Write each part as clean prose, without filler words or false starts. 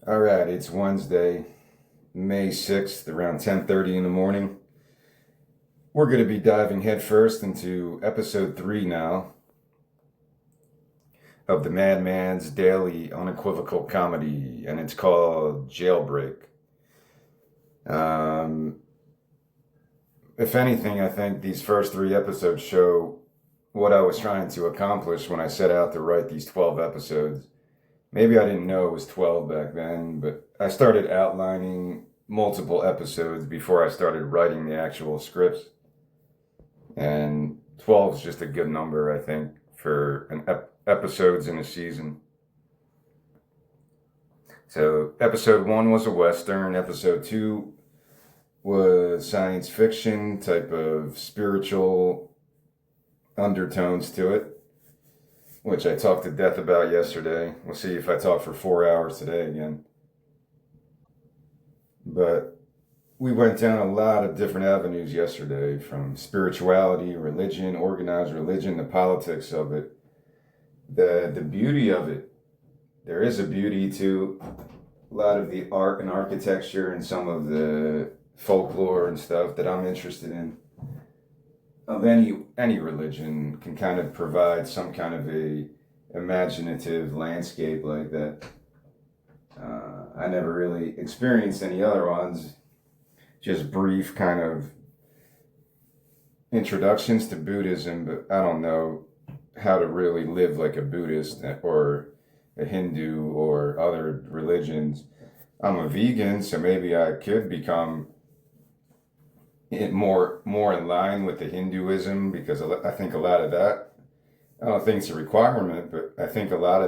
All right, it's Wednesday, May 6th, around 10:30 in the morning. We're going to be diving headfirst into episode 3 now of the Madman's Daily Unequivocal Comedy, and it's called Jailbreak. Um, if anything, I think these first 3 episodes show what I was trying to accomplish when I set out to write these 12 episodes. Maybe I didn't know it was 12 back then, but I started outlining multiple episodes before I started writing the actual scripts. And 12 is just a good number, I think, for episodes in a season. So episode 1 was a Western, episode 2 was science fiction, type of spiritual undertones to it, which I talked to death about yesterday. We'll see if I talk for 4 hours today again. But we went down a lot of different avenues yesterday, from spirituality, religion, organized religion, the politics of it, the beauty of it. There is a beauty to a lot of the art and architecture and some of the folklore and stuff that I'm interested in. Of any religion can kind of provide some kind of a imaginative landscape like that. I never really experienced any other ones. Just brief kind of introductions to Buddhism, but I don't know how to really live like a Buddhist or a Hindu or other religions. I'm a vegan, so maybe I could become more in line with the Hinduism, because I think a lot of that, I don't think it's a requirement, but I think a lot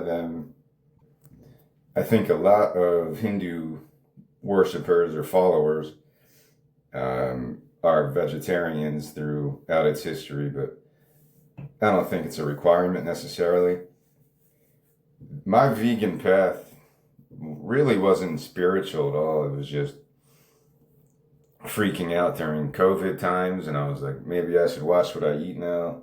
of Hindu worshippers or followers are vegetarians throughout its history, but I don't think it's a requirement necessarily. My vegan path really wasn't spiritual at all. It was just freaking out during COVID times, and I was like, maybe I should watch what I eat now.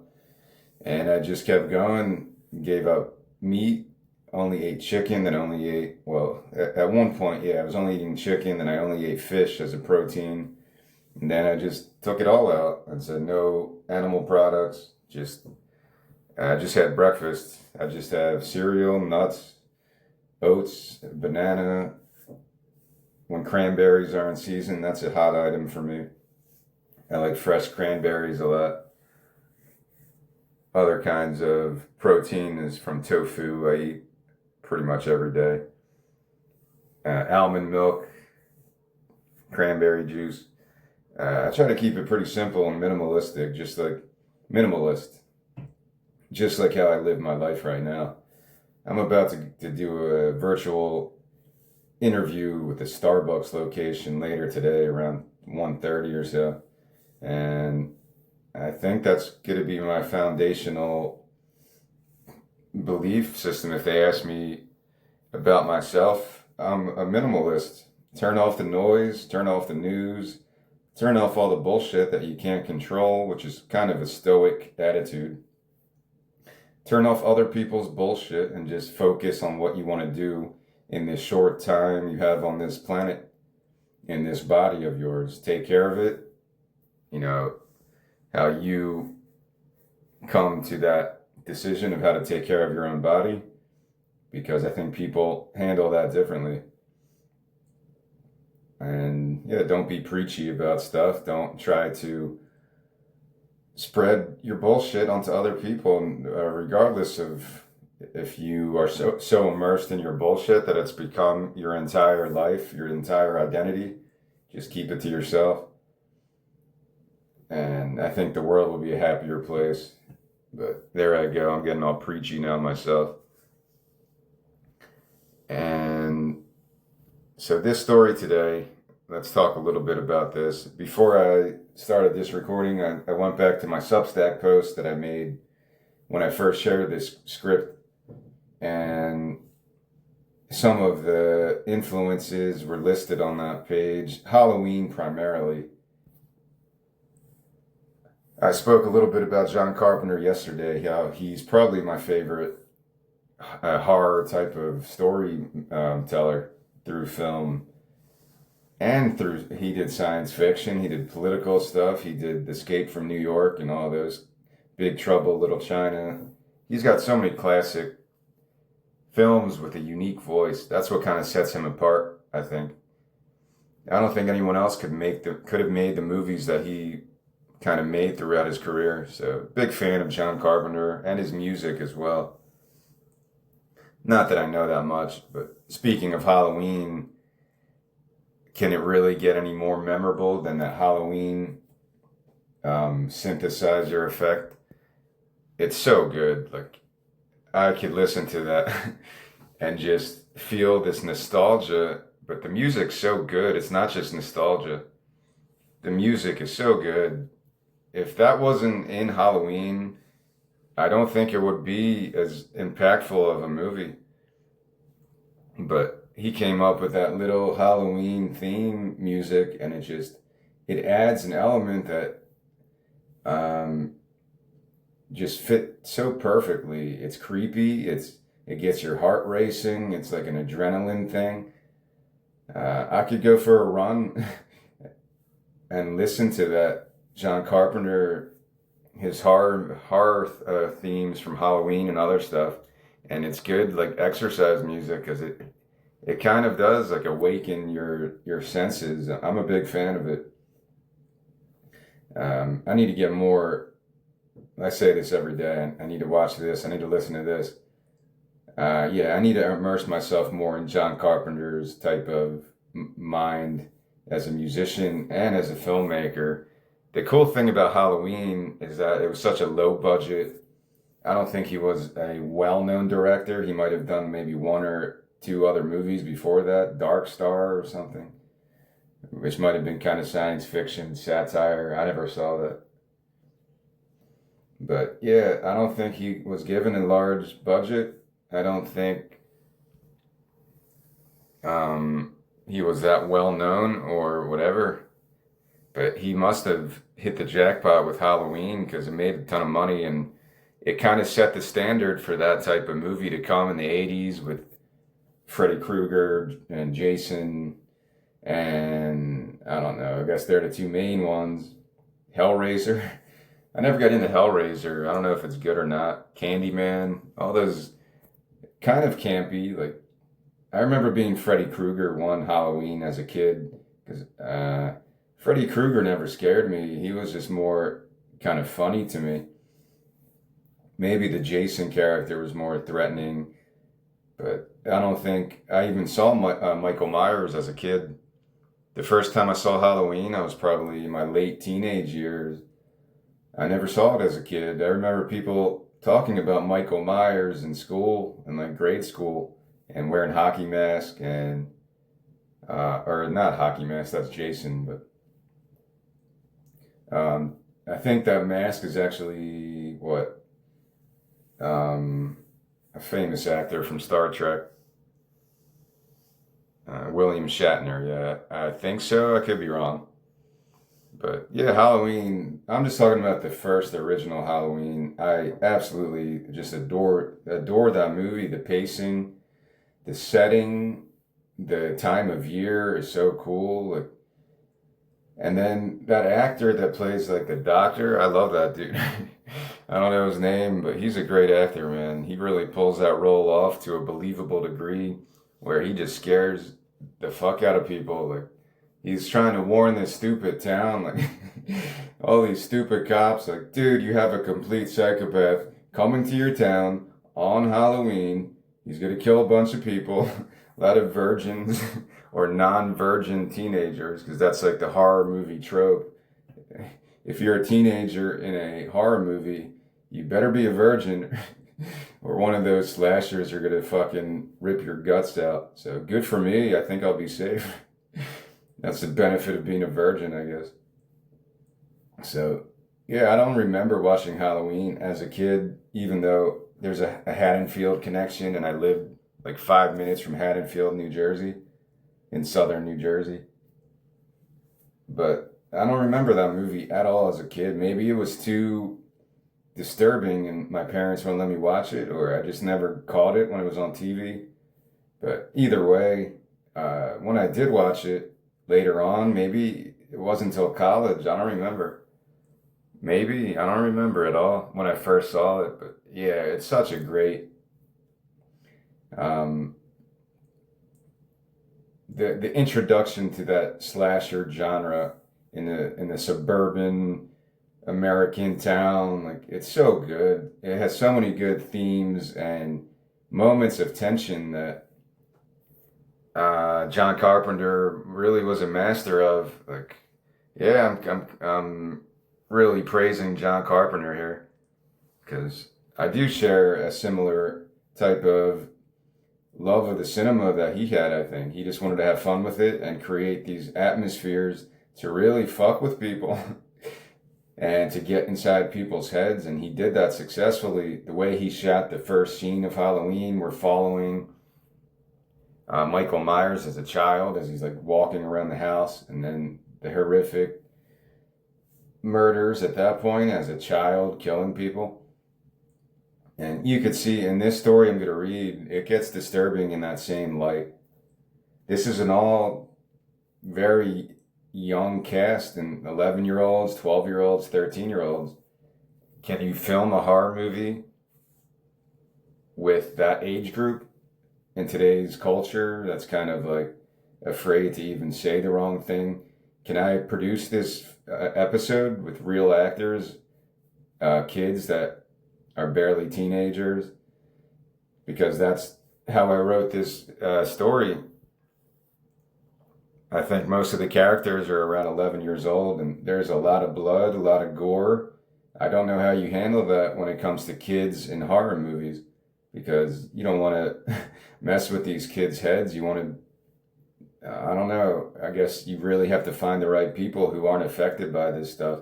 And I just kept going, gave up meat, only ate chicken, then only ate, well, at one point, yeah, I was only eating chicken, then I only ate fish as a protein. And then I just took it all out and said no animal products. I just had breakfast. I just have cereal, nuts, oats, banana. When cranberries are in season, that's a hot item for me. I like fresh cranberries a lot. Other kinds of protein is from tofu. I eat pretty much every day. Almond milk, cranberry juice. I try to keep it pretty simple and minimalistic, just like how I live my life right now. I'm about to do a virtual interview with a Starbucks location later today around 1:30 or so. And I think that's going to be my foundational belief system. If they ask me about myself, I'm a minimalist. Turn off the noise, turn off the news, turn off all the bullshit that you can't control, which is kind of a stoic attitude. Turn off other people's bullshit and just focus on what you want to do in this short time you have on this planet, in this body of yours. Take care of it. You know, how you come to that decision of how to take care of your own body, because I think people handle that differently. And yeah, don't be preachy about stuff. Don't try to spread your bullshit onto other people, regardless of if you are so immersed in your bullshit that it's become your entire life, your entire identity. Just keep it to yourself. And I think the world will be a happier place. But there I go. I'm getting all preachy now myself. And so this story today, let's talk a little bit about this. Before I started this recording, I went back to my Substack post that I made when I first shared this script. And some of the influences were listed on that page. Halloween primarily. I spoke a little bit about John Carpenter yesterday, how he's probably my favorite horror type of storyteller through film and through, he did science fiction, he did political stuff, he did Escape from New York and all those, Big Trouble, Little China. He's got so many classic films with a unique voice. That's what kind of sets him apart, I think. I don't think anyone else could have made the movies that he kind of made throughout his career. So, big fan of John Carpenter and his music as well. Not that I know that much, but speaking of Halloween, can it really get any more memorable than that Halloween synthesizer effect? It's so good. Like, I could listen to that and just feel this nostalgia, but the music's so good. It's not just nostalgia. The music is so good. If that wasn't in Halloween, I don't think it would be as impactful of a movie. But he came up with that little Halloween theme music, and it adds an element that just fit so perfectly. It's creepy. It gets your heart racing. It's like an adrenaline thing. I could go for a run and listen to that John Carpenter, his horror themes from Halloween and other stuff, and it's good like exercise music because it kind of does like awaken your senses. I'm a big fan of it. I need to get more. I say this every day. I need to watch this. I need to listen to this. Yeah, I need to immerse myself more in John Carpenter's type of mind as a musician and as a filmmaker. The cool thing about Halloween is that it was such a low budget. I don't think he was a well-known director. He might have done maybe one or two other movies before that, Dark Star or something, which might have been kind of science fiction, satire. I never saw that. But yeah, I don't think he was given a large budget. I don't think he was that well known or whatever. But he must have hit the jackpot with Halloween because it made a ton of money and it kind of set the standard for that type of movie to come in the 80s with Freddy Krueger and Jason and I don't know, I guess they're the two main ones. Hellraiser. I never got into Hellraiser. I don't know if it's good or not. Candyman, all those kind of campy. Like I remember being Freddy Krueger one Halloween as a kid because Freddy Krueger never scared me. He was just more kind of funny to me. Maybe the Jason character was more threatening, but I don't think I even saw Michael Myers as a kid. The first time I saw Halloween, I was probably in my late teenage years. I never saw it as a kid. I remember people talking about Michael Myers in school, in like grade school, and wearing hockey mask and, or not hockey mask, that's Jason, but I think that mask is actually what? A famous actor from Star Trek, William Shatner. Yeah, I think so. I could be wrong. But yeah, Halloween, I'm just talking about the first original Halloween. I absolutely just adore that movie. The pacing, the setting, the time of year is so cool. Like, and then that actor that plays like the doctor, I love that dude. I don't know his name, but he's a great actor, man. He really pulls that role off to a believable degree where he just scares the fuck out of people. Like, he's trying to warn this stupid town, like all these stupid cops, like, dude, you have a complete psychopath coming to your town on Halloween. He's gonna kill a bunch of people, a lot of virgins or non-virgin teenagers, because that's like the horror movie trope. If you're a teenager in a horror movie, you better be a virgin or one of those slashers are gonna fucking rip your guts out. So good for me. I think I'll be safe. That's the benefit of being a virgin, I guess. So, yeah, I don't remember watching Halloween as a kid, even though there's a Haddonfield connection and I lived like 5 minutes from Haddonfield, New Jersey, in southern New Jersey. But I don't remember that movie at all as a kid. Maybe it was too disturbing and my parents wouldn't let me watch it, or I just never caught it when it was on TV. But either way, when I did watch it later on, maybe it wasn't until college. I don't remember. Maybe I don't remember at all when I first saw it, but yeah, it's such a great um, the introduction to that slasher genre in the suburban American town. Like it's so good. It has so many good themes and moments of tension that John Carpenter really was a master of. Like, yeah, I'm really praising John Carpenter here because I do share a similar type of love of the cinema that he had. I think he just wanted to have fun with it and create these atmospheres to really fuck with people and to get inside people's heads, and he did that successfully. The way he shot the first scene of Halloween, we're following Michael Myers as a child as he's like walking around the house, and then the horrific murders at that point as a child, killing people. And you could see in this story I'm going to read, it gets disturbing in that same light. This is an all very young cast, and 11-year-olds, 12-year-olds, 13-year-olds. Can you film a horror movie with that age group in today's culture that's kind of like afraid to even say the wrong thing? Can I produce this episode with real actors, kids that are barely teenagers? Because that's how I wrote this story. I think most of the characters are around 11 years old, and there's a lot of blood, a lot of gore. I don't know how you handle that when it comes to kids in horror movies, because you don't want to mess with these kids' heads. You want to, I don't know, I guess you really have to find the right people who aren't affected by this stuff.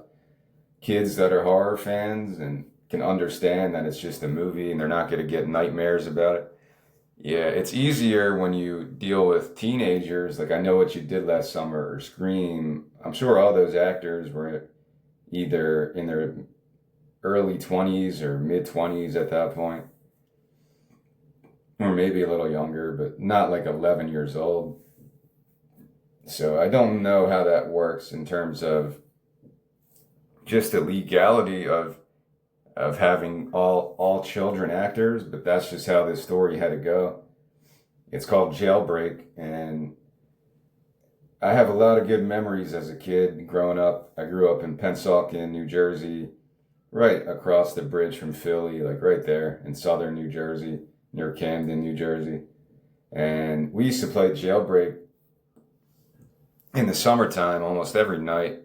Kids that are horror fans and can understand that it's just a movie and they're not going to get nightmares about it. Yeah, it's easier when you deal with teenagers. Like I Know What You Did Last Summer or Scream. I'm sure all those actors were either in their early 20s or mid 20s at that point, or maybe a little younger, but not like 11 years old. So I don't know how that works in terms of just the legality of having all children actors, but that's just how this story had to go. It's called Jailbreak, and I have a lot of good memories as a kid growing up. I grew up in Pennsauken, New Jersey, right across the bridge from Philly, like right there in southern New Jersey, near Camden, New Jersey. And we used to play Jailbreak in the summertime almost every night.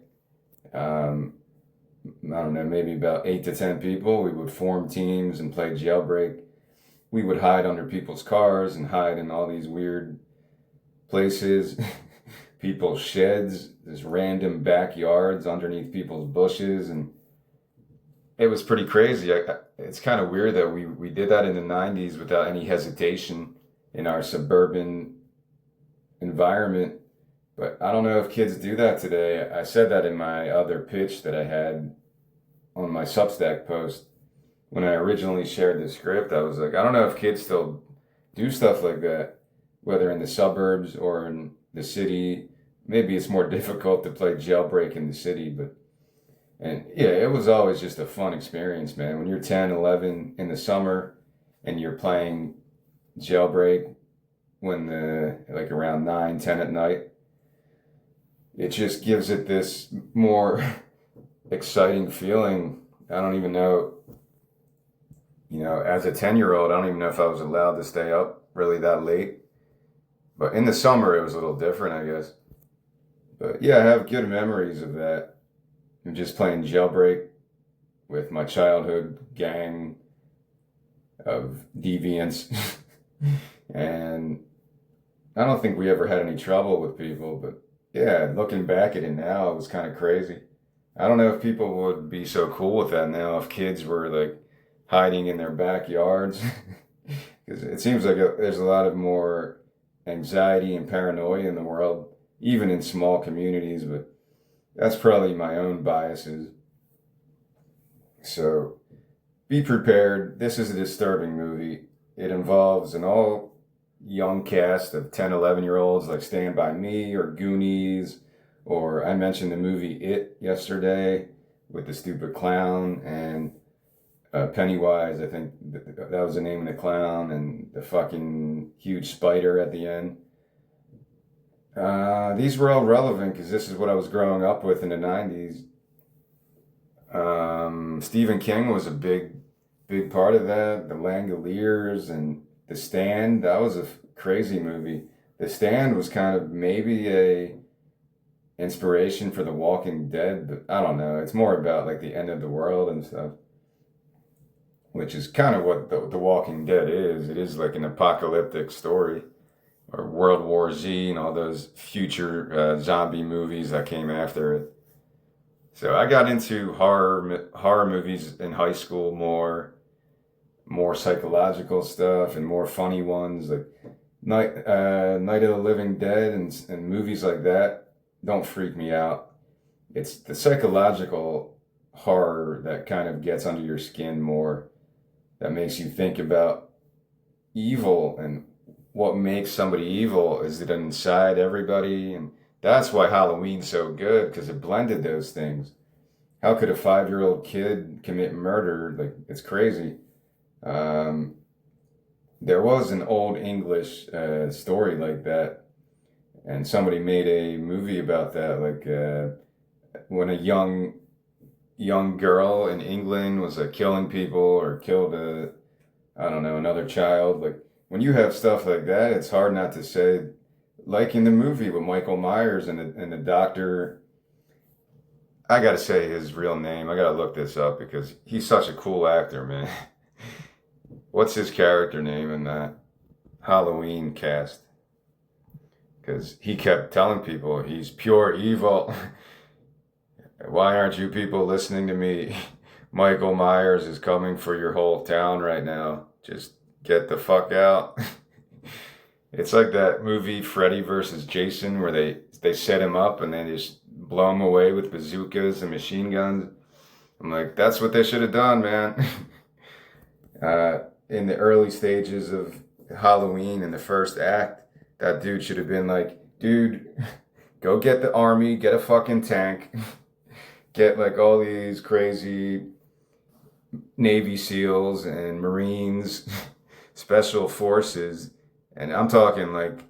I don't know, maybe about 8 to 10 people. We would form teams and play Jailbreak. We would hide under people's cars and hide in all these weird places, people's sheds, just random backyards underneath people's bushes. And it was pretty crazy. It's kind of weird that we did that in the 90s without any hesitation in our suburban environment. But I don't know if kids do that today. I said that in my other pitch that I had on my Substack post. When I originally shared the script, I was like, I don't know if kids still do stuff like that, whether in the suburbs or in the city. Maybe it's more difficult to play Jailbreak in the city, but, and yeah, it was always just a fun experience, man. When you're 10, 11 in the summer and you're playing Jailbreak like around 9, 10 at night, it just gives it this more exciting feeling. I don't even know, as a 10-year-old, I don't even know if I was allowed to stay up really that late. But in the summer, it was a little different, I guess. But yeah, I have good memories of that. I'm just playing Jailbreak with my childhood gang of deviants. And I don't think we ever had any trouble with people, but yeah, looking back at it now, it was kind of crazy. I don't know if people would be so cool with that now if kids were like hiding in their backyards. Because it seems like there's a lot of more anxiety and paranoia in the world, even in small communities, but that's probably my own biases. So be prepared. This is a disturbing movie. It involves an all young cast of 10, 11-year-olds like Stand By Me or Goonies, or I mentioned the movie It yesterday with the stupid clown and Pennywise, I think that was the name of the clown, and the fucking huge spider at the end. These were all relevant because this is what I was growing up with in the 90s. Stephen King was a big part of that. The Langoliers and The Stand, that was a crazy movie. The Stand was kind of maybe a inspiration for The Walking Dead, but I don't know. It's more about like the end of the world and stuff, which is kind of what the Walking Dead is. It is like an apocalyptic story, or World War Z and all those future zombie movies that came after it. So I got into horror movies in high school, more psychological stuff and more funny ones like Night of the Living Dead and movies like that don't freak me out. It's the psychological horror that kind of gets under your skin more, that makes you think about evil and what makes somebody evil. Is it inside everybody? And that's why Halloween's so good, because it blended those things. How could a 5-year-old kid commit murder? Like, it's crazy. There was an old English story like that, and somebody made a movie about that. Like when a young girl in England was killing people or killed another child. Like when you have stuff like that, it's hard not to say, like in the movie with Michael Myers and the doctor. I gotta say his real name. I gotta look this up because he's such a cool actor, man. What's his character name in that Halloween cast? Because he kept telling people he's pure evil. Why aren't you people listening to me? Michael Myers is coming for your whole town right now. Just get the fuck out. It's like that movie Freddy versus Jason where they set him up and then just blow him away with bazookas and machine guns. I'm like, that's what they should have done, man. In the early stages of Halloween in the first act, that dude should have been like, dude, go get the army, get a fucking tank, get like all these crazy Navy SEALs and Marines, special forces, and I'm talking like,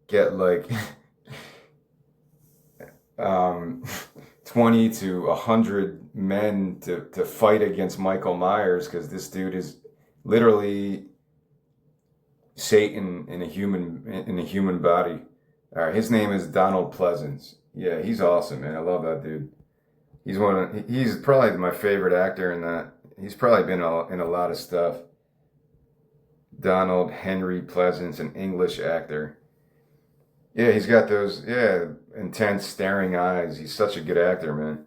get like 20 to 100 men to fight against Michael Myers, because this dude is literally Satan in a human body. All right, his name is Donald Pleasance. Yeah, he's awesome, man. I love that dude. He's probably my favorite actor in that. He's probably been in a lot of stuff. Donald Henry Pleasance, an English actor. Yeah, he's got those intense staring eyes. He's such a good actor, man.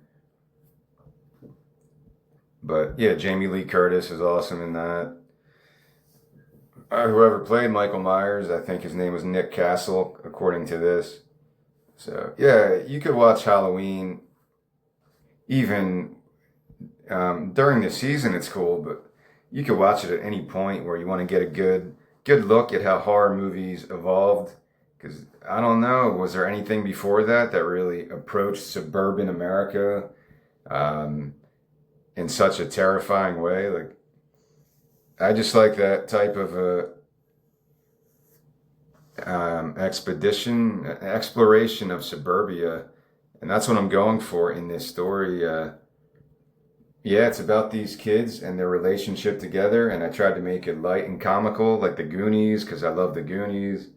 But yeah, Jamie Lee Curtis is awesome in that. Whoever played Michael Myers, I think his name was Nick Castle, according to this. So yeah, you could watch Halloween even during the season. It's cool, but you could watch it at any point where you want to get a good look at how horror movies evolved. Because I don't know, was there anything before that really approached suburban America in such a terrifying way? Like, I just like that type of exploration of suburbia, and that's what I'm going for in this story. Yeah, it's about these kids and their relationship together, and I tried to make it light and comical, like the Goonies, because I love the Goonies.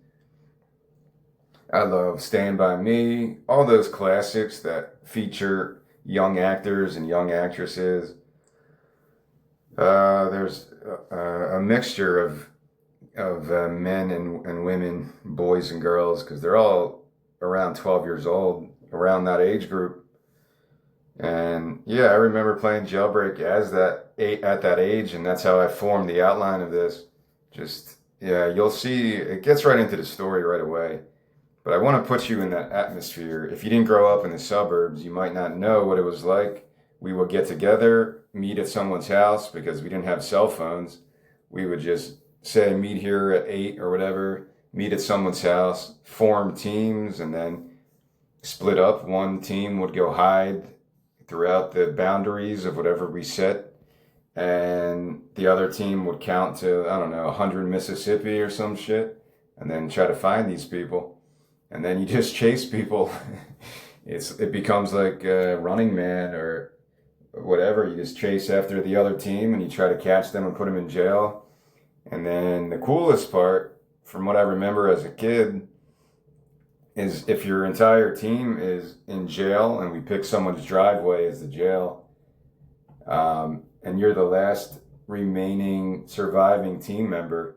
I love Stand By Me, all those classics that feature young actors and young actresses. There's a mixture of men and women, boys and girls, because they're all around 12 years old, around that age group. And yeah, I remember playing Jailbreak at that age, and that's how I formed the outline of this. Just, yeah, you'll see, it gets right into the story right away. But I want to put you in that atmosphere. If you didn't grow up in the suburbs, you might not know what it was like. We would get together, meet at someone's house, because we didn't have cell phones. We would just say, meet here at 8 or whatever, meet at someone's house, form teams, and then split up. One team would go hide throughout the boundaries of whatever we set, and the other team would count to, I don't know, 100 Mississippi or some shit, and then try to find these people. And then you just chase people. It becomes like Running Man or whatever. You just chase after the other team and you try to catch them and put them in jail. And then the coolest part, from what I remember as a kid, is if your entire team is in jail and we pick someone's driveway as the jail, and you're the last remaining surviving team member,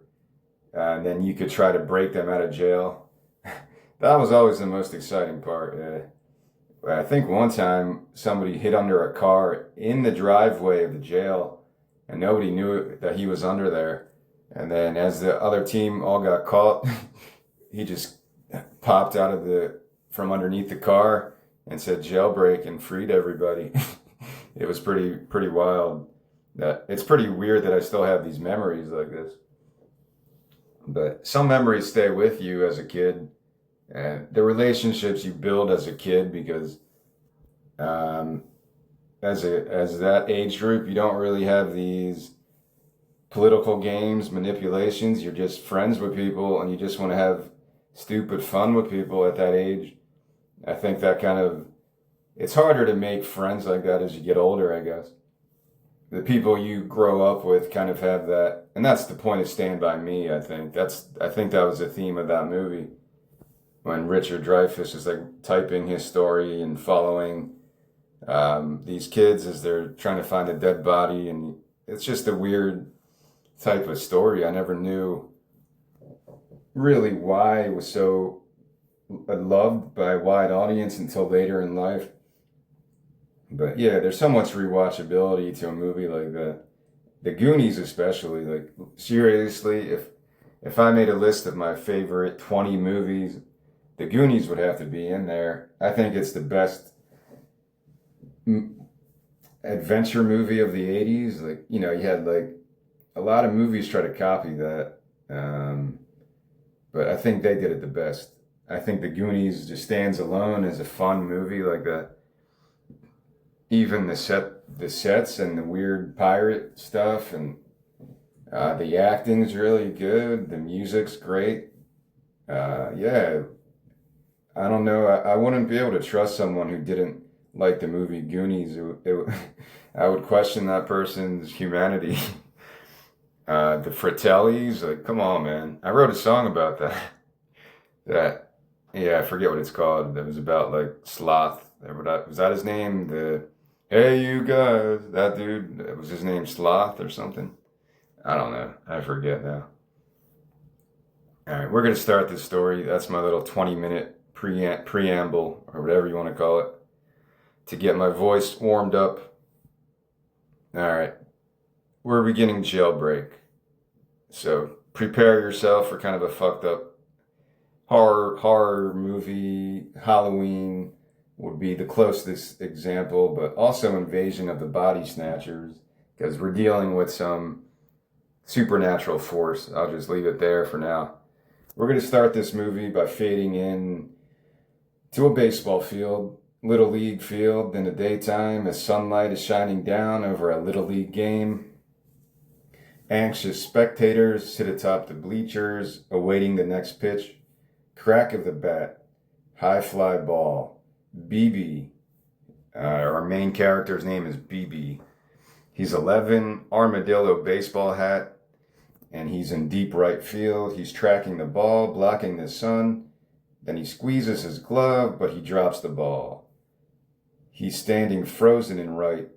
and then you could try to break them out of jail. That was always the most exciting part. I think one time somebody hid under a car in the driveway of the jail, and nobody knew that he was under there. And then as the other team all got caught, he just popped out of from underneath the car and said jailbreak and freed everybody. It was pretty wild. It's pretty weird that I still have these memories like this. But some memories stay with you as a kid, and the relationships you build as a kid, because as that age group, you don't really have these political games, manipulations. You're just friends with people, and you just want to have stupid fun with people at that age. I think it's harder to make friends like that as you get older, I guess. The people you grow up with kind of have that, and that's the point of Stand By Me, I think. I think that was the theme of that movie, when Richard Dreyfuss is like typing his story and following these kids as they're trying to find a dead body, and it's just a weird type of story. I never knew really why it was so loved by a wide audience until later in life. But yeah, there's so much rewatchability to a movie like that. The Goonies especially, like seriously, if I made a list of my favorite 20 movies, The Goonies would have to be in there. I think it's the best adventure movie of the 80s. Like, you know, you had like a lot of movies try to copy that. But I think they did it the best. I think The Goonies just stands alone as a fun movie like that. Even the sets and the weird pirate stuff, and the acting's really good. The music's great. Yeah, I don't know. I wouldn't be able to trust someone who didn't like the movie Goonies. I would question that person's humanity. The Fratellis, like, come on, man. I wrote a song about that. Yeah, I forget what it's called. That was about like sloth. Was that his name? Hey, you guys, that dude, was his name Sloth or something? I don't know. I forget now. All right, we're going to start this story. That's my little 20-minute preamble, or whatever you want to call it, to get my voice warmed up. All right, we're beginning Jailbreak. So prepare yourself for kind of a fucked up horror movie. Halloween would be the closest example, but also Invasion of the Body Snatchers, because we're dealing with some supernatural force. I'll just leave it there for now. We're going to start this movie by fading in to a baseball field, Little League field, in the daytime as sunlight is shining down over a Little League game. Anxious spectators sit atop the bleachers, awaiting the next pitch. Crack of the bat, high fly ball. BB, our main character's name is BB. He's 11, armadillo baseball hat, and he's in deep right field. He's tracking the ball, blocking the sun. Then he squeezes his glove, but he drops the ball. He's standing frozen in right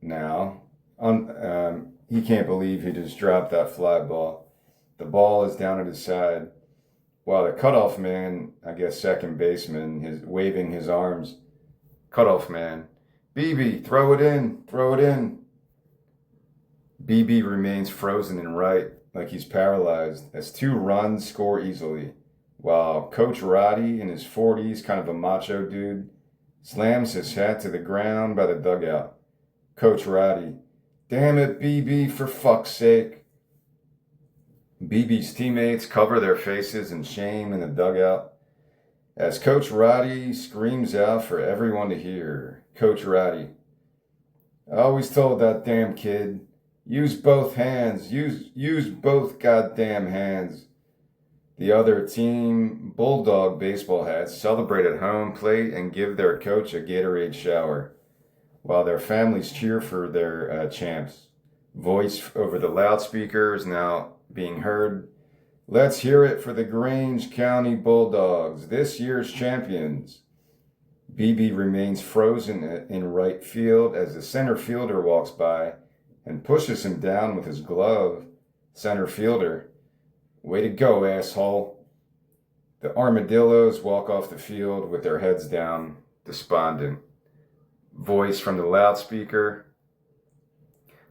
now. He can't believe he just dropped that fly ball. The ball is down at his side, while the cutoff man, I guess second baseman, is waving his arms. Cutoff man, BB, throw it in, throw it in. BB remains frozen in right, like he's paralyzed, as 2 runs score easily, while Coach Roddy, in his 40s, kind of a macho dude, slams his hat to the ground by the dugout. Coach Roddy, damn it, BB, for fuck's sake. BB's teammates cover their faces in shame in the dugout as Coach Roddy screams out for everyone to hear. Coach Roddy: I always told that damn kid, use both hands, use both goddamn hands. The other team, Bulldog baseball hats, celebrate at home plate and give their coach a Gatorade shower, while their families cheer for their champs. Voice over the loudspeaker is now being heard. Let's hear it for the Grange County Bulldogs, this year's champions. BB remains frozen in right field as the center fielder walks by and pushes him down with his glove. Center fielder: way to go, asshole. The Armadillos walk off the field with their heads down, despondent. Voice from the loudspeaker: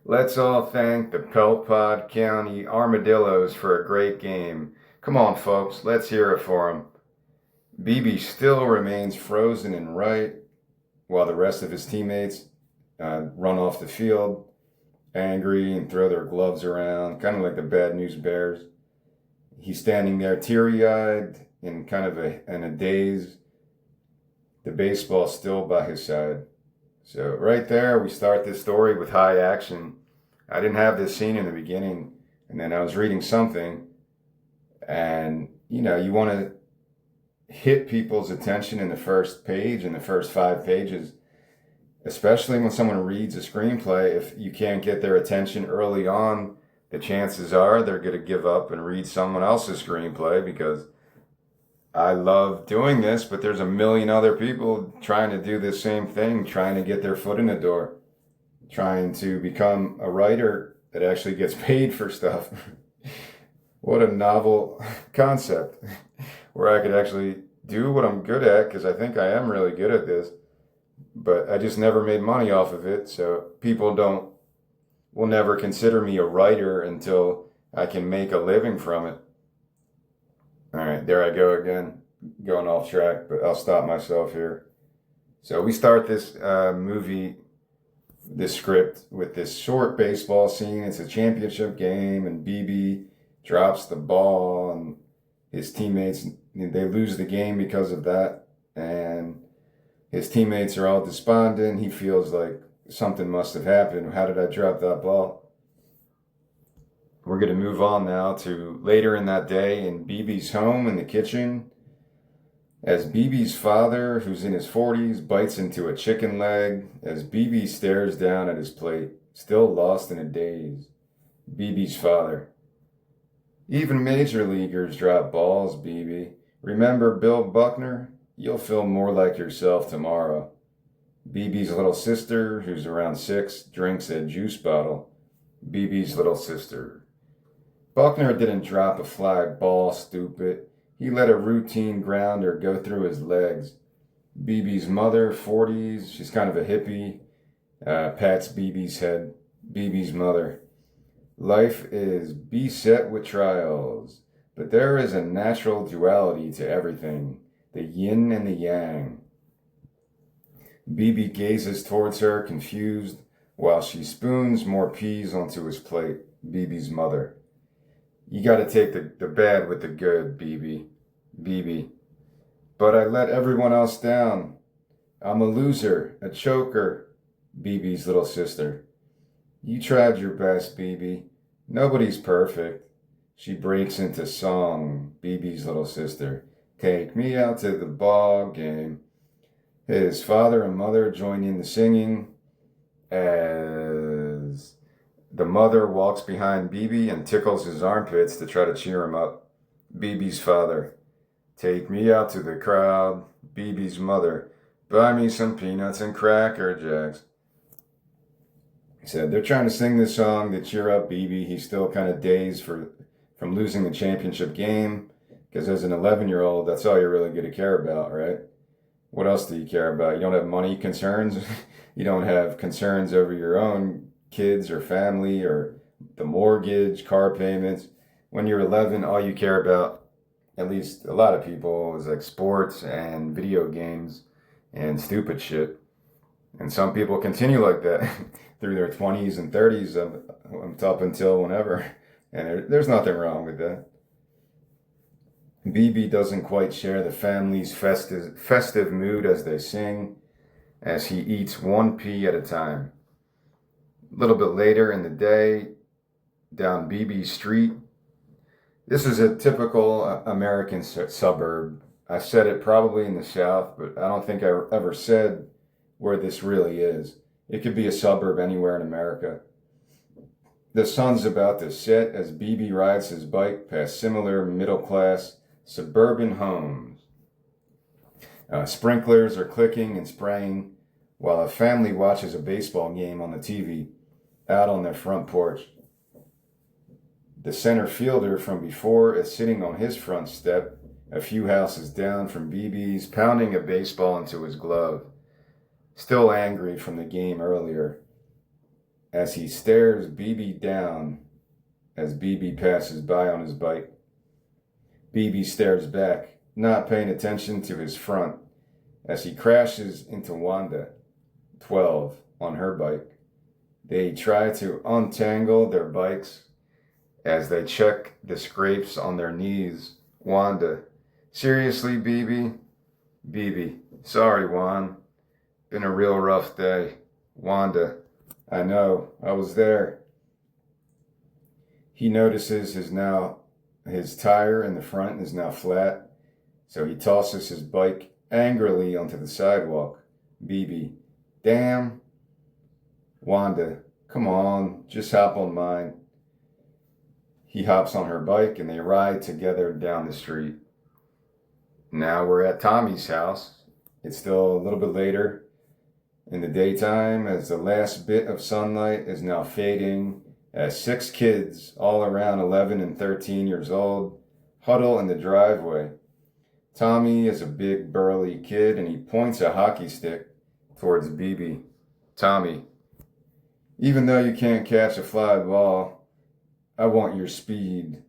let's all thank the Pelpod County Armadillos for a great game. Come on, folks, let's hear it for them. BB still remains frozen in right, while the rest of his teammates run off the field, angry, and throw their gloves around, kind of like the Bad News Bears. He's standing there teary-eyed in kind of in a daze, the baseball still by his side. So right there, we start this story with high action. I didn't have this scene in the beginning, and then I was reading something, and you want to hit people's attention in the first page, in the first 5 pages, especially when someone reads a screenplay. If you can't get their attention early on, the chances are they're going to give up and read someone else's screenplay, because I love doing this, but there's a million other people trying to do this same thing, trying to get their foot in the door, trying to become a writer that actually gets paid for stuff. What a novel concept, where I could actually do what I'm good at, because I think I am really good at this, but I just never made money off of it, so people will never consider me a writer until I can make a living from it. All right, there I go again, going off track, but I'll stop myself here. So we start this this script with this short baseball scene. It's a championship game, and BB drops the ball, and his teammates, they lose the game because of that, and his teammates are all despondent. He feels like something must have happened. How did I drop that ball? We're going to move on now to later in that day in BB's home in the kitchen, as BB's father, who's in his 40s, bites into a chicken leg as BB stares down at his plate, still lost in a daze. BB's father: even major leaguers drop balls, BB. Remember Bill Buckner? You'll feel more like yourself tomorrow. BB's little sister, who's around 6, drinks a juice bottle. BB's little sister: Buckner didn't drop a fly ball, stupid. He let a routine grounder go through his legs. BB's mother, 40s, she's kind of a hippie, pats BB's head. BB's mother: life is beset with trials, but there is a natural duality to everything, the yin and the yang. BB gazes towards her, confused, while she spoons more peas onto his plate. BB's mother: you gotta take the bad with the good, BB. BB: but I let everyone else down. I'm a loser, a choker. BB's little sister: you tried your best, BB. Nobody's perfect. She breaks into song. BB's little sister: take me out to the ball game. His father and mother join in the singing as the mother walks behind BB and tickles his armpits to try to cheer him up. BB's father: take me out to the crowd. BB's mother: buy me some peanuts and Cracker Jacks. He said they're trying to sing this song to cheer up BB. He's still kind of dazed from losing the championship game, because as an 11-year-old, that's all you're really going to care about, right? What else do you care about? You don't have money concerns. You don't have concerns over your own kids or family or the mortgage, car payments. When you're 11, all you care about, at least a lot of people, is like sports and video games and stupid shit. And some people continue like that through their 20s and 30s, up until whenever. And there's nothing wrong with that. BB doesn't quite share the family's festive mood as they sing, as he eats one pea at a time. A little bit later in the day, down BB Street, this is a typical American suburb. I said it probably in the South, but I don't think I ever said where this really is. It could be a suburb anywhere in America. The sun's about to set as BB rides his bike past similar middle-class suburban homes. Sprinklers are clicking and spraying while a family watches a baseball game on the TV out on their front porch. The center fielder from before is sitting on his front step, a few houses down from BB's, pounding a baseball into his glove, still angry from the game earlier, as he stares BB down as BB passes by on his bike. BB stares back, not paying attention to his front, as he crashes into Wanda, 12, on her bike. They try to untangle their bikes as they check the scrapes on their knees. Wanda, seriously, BB? BB, sorry, Juan. Been a real rough day. Wanda, I know, I was there. He notices his tire in the front is now flat, so he tosses his bike angrily onto the sidewalk. BB, damn. Wanda, come on, just hop on mine. He hops on her bike and they ride together down the street. Now we're at Tommy's house. It's still a little bit later in the daytime as the last bit of sunlight is now fading, as 6 kids, all around 11 and 13 years old, huddle in the driveway. Tommy is a big burly kid and he points a hockey stick towards BB. Tommy, even though you can't catch a fly ball, I want your speed.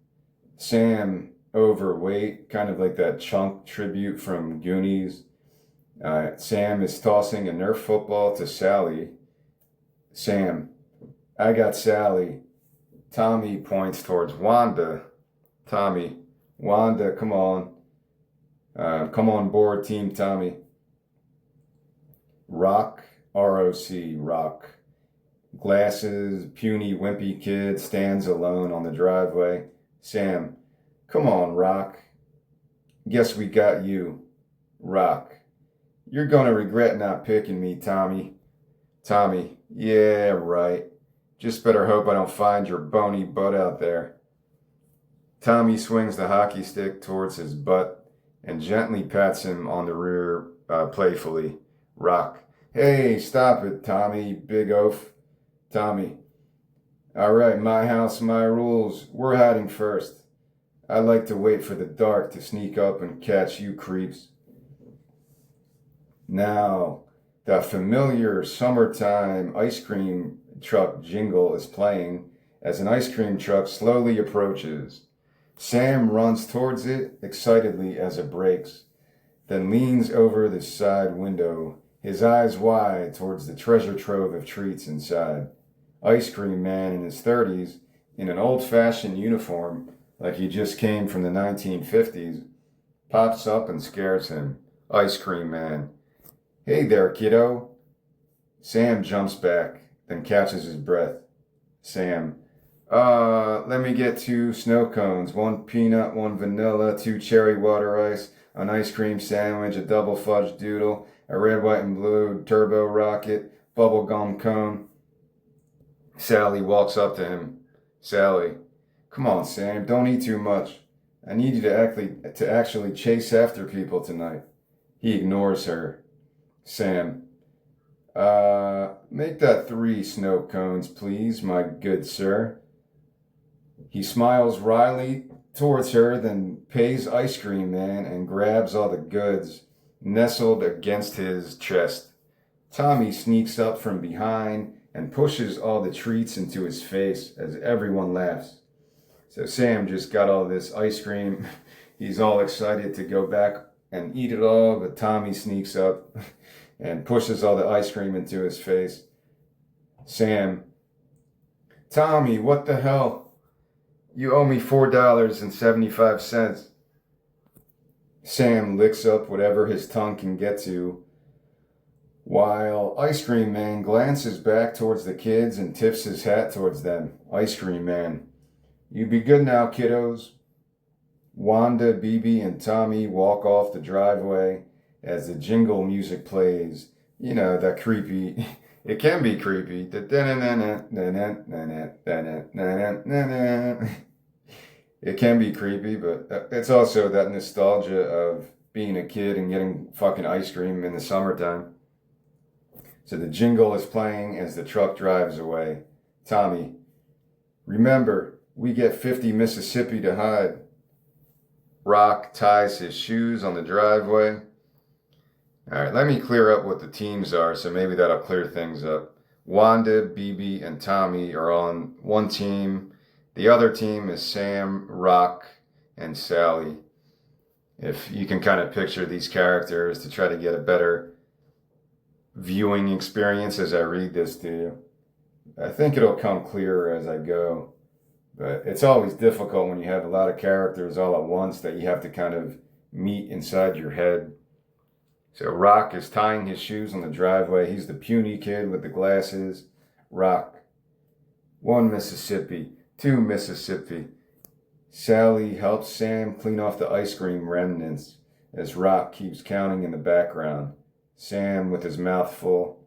Sam, overweight, kind of like that Chunk tribute from Goonies. Sam is tossing a Nerf football to Sally. Sam, I got Sally. Tommy points towards Wanda. Tommy, Wanda, come on. Come on board, Team Tommy. Rock, R-O-C, Rock. Glasses, puny, wimpy kid stands alone on the driveway. Sam, come on, Rock. Guess we got you. Rock, you're gonna regret not picking me, Tommy. Tommy, yeah, right. Just better hope I don't find your bony butt out there. Tommy swings the hockey stick towards his butt and gently pats him on the rear playfully. Rock, hey, stop it, Tommy, big oaf. Tommy, all right, my house, my rules. We're hiding first. I like to wait for the dark to sneak up and catch you creeps. Now, the familiar summertime ice cream truck jingle is playing as an ice cream truck slowly approaches. Sam runs towards it excitedly as it brakes, then leans over the side window, his eyes wide towards the treasure trove of treats inside. Ice cream man in his 30s, in an old-fashioned uniform like he just came from the 1950s, pops up and scares him. Ice cream man, hey there, kiddo. Sam jumps back, then catches his breath. Sam, let me get 2 snow cones, 1 peanut, 1 vanilla, 2 cherry water ice, an ice cream sandwich, a double fudge doodle, a red, white, and blue turbo rocket, bubble gum cone. Sally walks up to him. Sally, come on, Sam, don't eat too much. I need you to actually chase after people tonight. He ignores her. Sam, make that 3 snow cones, please, my good sir. He smiles wryly towards her, then pays ice cream man and grabs all the goods nestled against his chest. Tommy sneaks up from behind and pushes all the treats into his face as everyone laughs. So Sam just got all this ice cream. He's all excited to go back and eat it all, but Tommy sneaks up and pushes all the ice cream into his face. Sam, Tommy, what the hell? You owe me $4.75. Sam licks up whatever his tongue can get to, while Ice Cream Man glances back towards the kids and tips his hat towards them. Ice Cream Man, you be good now, kiddos. Wanda, BB, and Tommy walk off the driveway as the jingle music plays. You know, that creepy, it can be creepy. It can be creepy, but it's also that nostalgia of being a kid and getting fucking ice cream in the summertime. So the jingle is playing as the truck drives away. Tommy, remember, we get 50 Mississippi to hide. Rock ties his shoes on the driveway. All right, let me clear up what the teams are, so maybe that'll clear things up. Wanda, BB, and Tommy are on one team. The other team is Sam, Rock, and Sally. If you can kind of picture these characters to try to get a better viewing experience as I read this to you. I think it'll come clearer as I go. But it's always difficult when you have a lot of characters all at once that you have to kind of meet inside your head. So Rock is tying his shoes on the driveway. He's the puny kid with the glasses. Rock. 1 Mississippi. 2 Mississippi. Sally helps Sam clean off the ice cream remnants as Rock keeps counting in the background. Sam with his mouth full.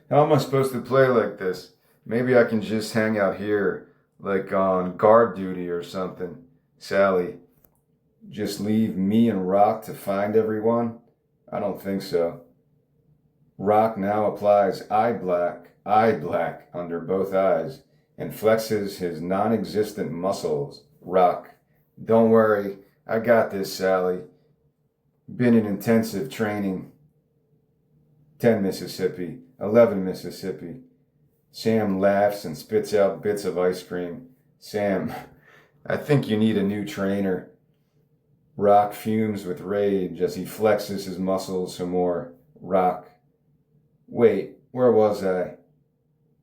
How am I supposed to play like this? Maybe I can just hang out here, like on guard duty or something. Sally, just leave me and Rock to find everyone? I don't think so. Rock now applies eye black under both eyes and flexes his non-existent muscles. Rock, don't worry, I got this, Sally. Been in intensive training. 10 Mississippi, 11 Mississippi. Sam laughs and spits out bits of ice cream. Sam, I think you need a new trainer. Rock fumes with rage as he flexes his muscles some more. Rock, wait, where was I?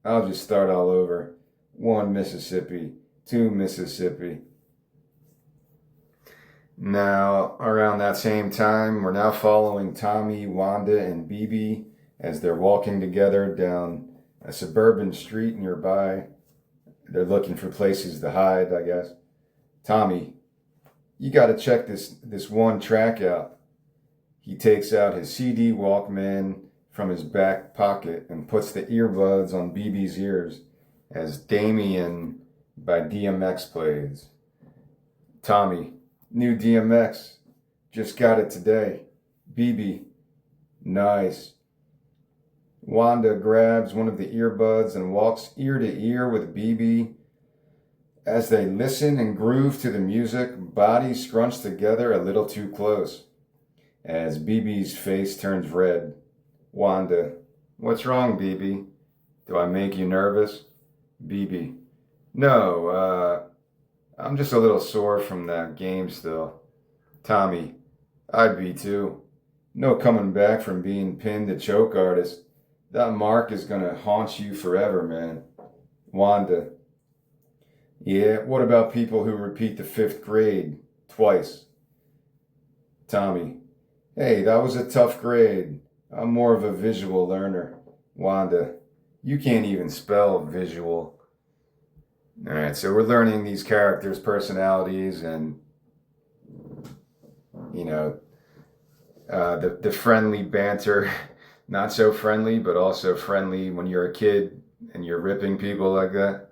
I'll just start all over. 1 Mississippi, 2 Mississippi. Now, around that same time, we're now following Tommy, Wanda, and BB as they're walking together down a suburban street nearby. They're looking for places to hide, I guess. Tommy, you got to check this one track out. He takes out his CD Walkman from his back pocket and puts the earbuds on BB's ears as Damien by DMX plays. Tommy, new DMX. Just got it today. BB, nice. Wanda grabs one of the earbuds and walks ear to ear with BB. As they listen and groove to the music, bodies scrunch together a little too close. As BB's face turns red. Wanda, what's wrong, BB? Do I make you nervous? BB, no, I'm just a little sore from that game still. Tommy, I'd be too. No coming back from being pinned to choke artist. That mark is gonna haunt you forever, man. Wanda, yeah, what about people who repeat the 5th grade twice? Tommy, hey, that was a tough grade. I'm more of a visual learner. Wanda, you can't even spell visual. All right, so we're learning these characters' personalities and, you know, the friendly banter. Not so friendly, but also friendly when you're a kid and you're ripping people like that.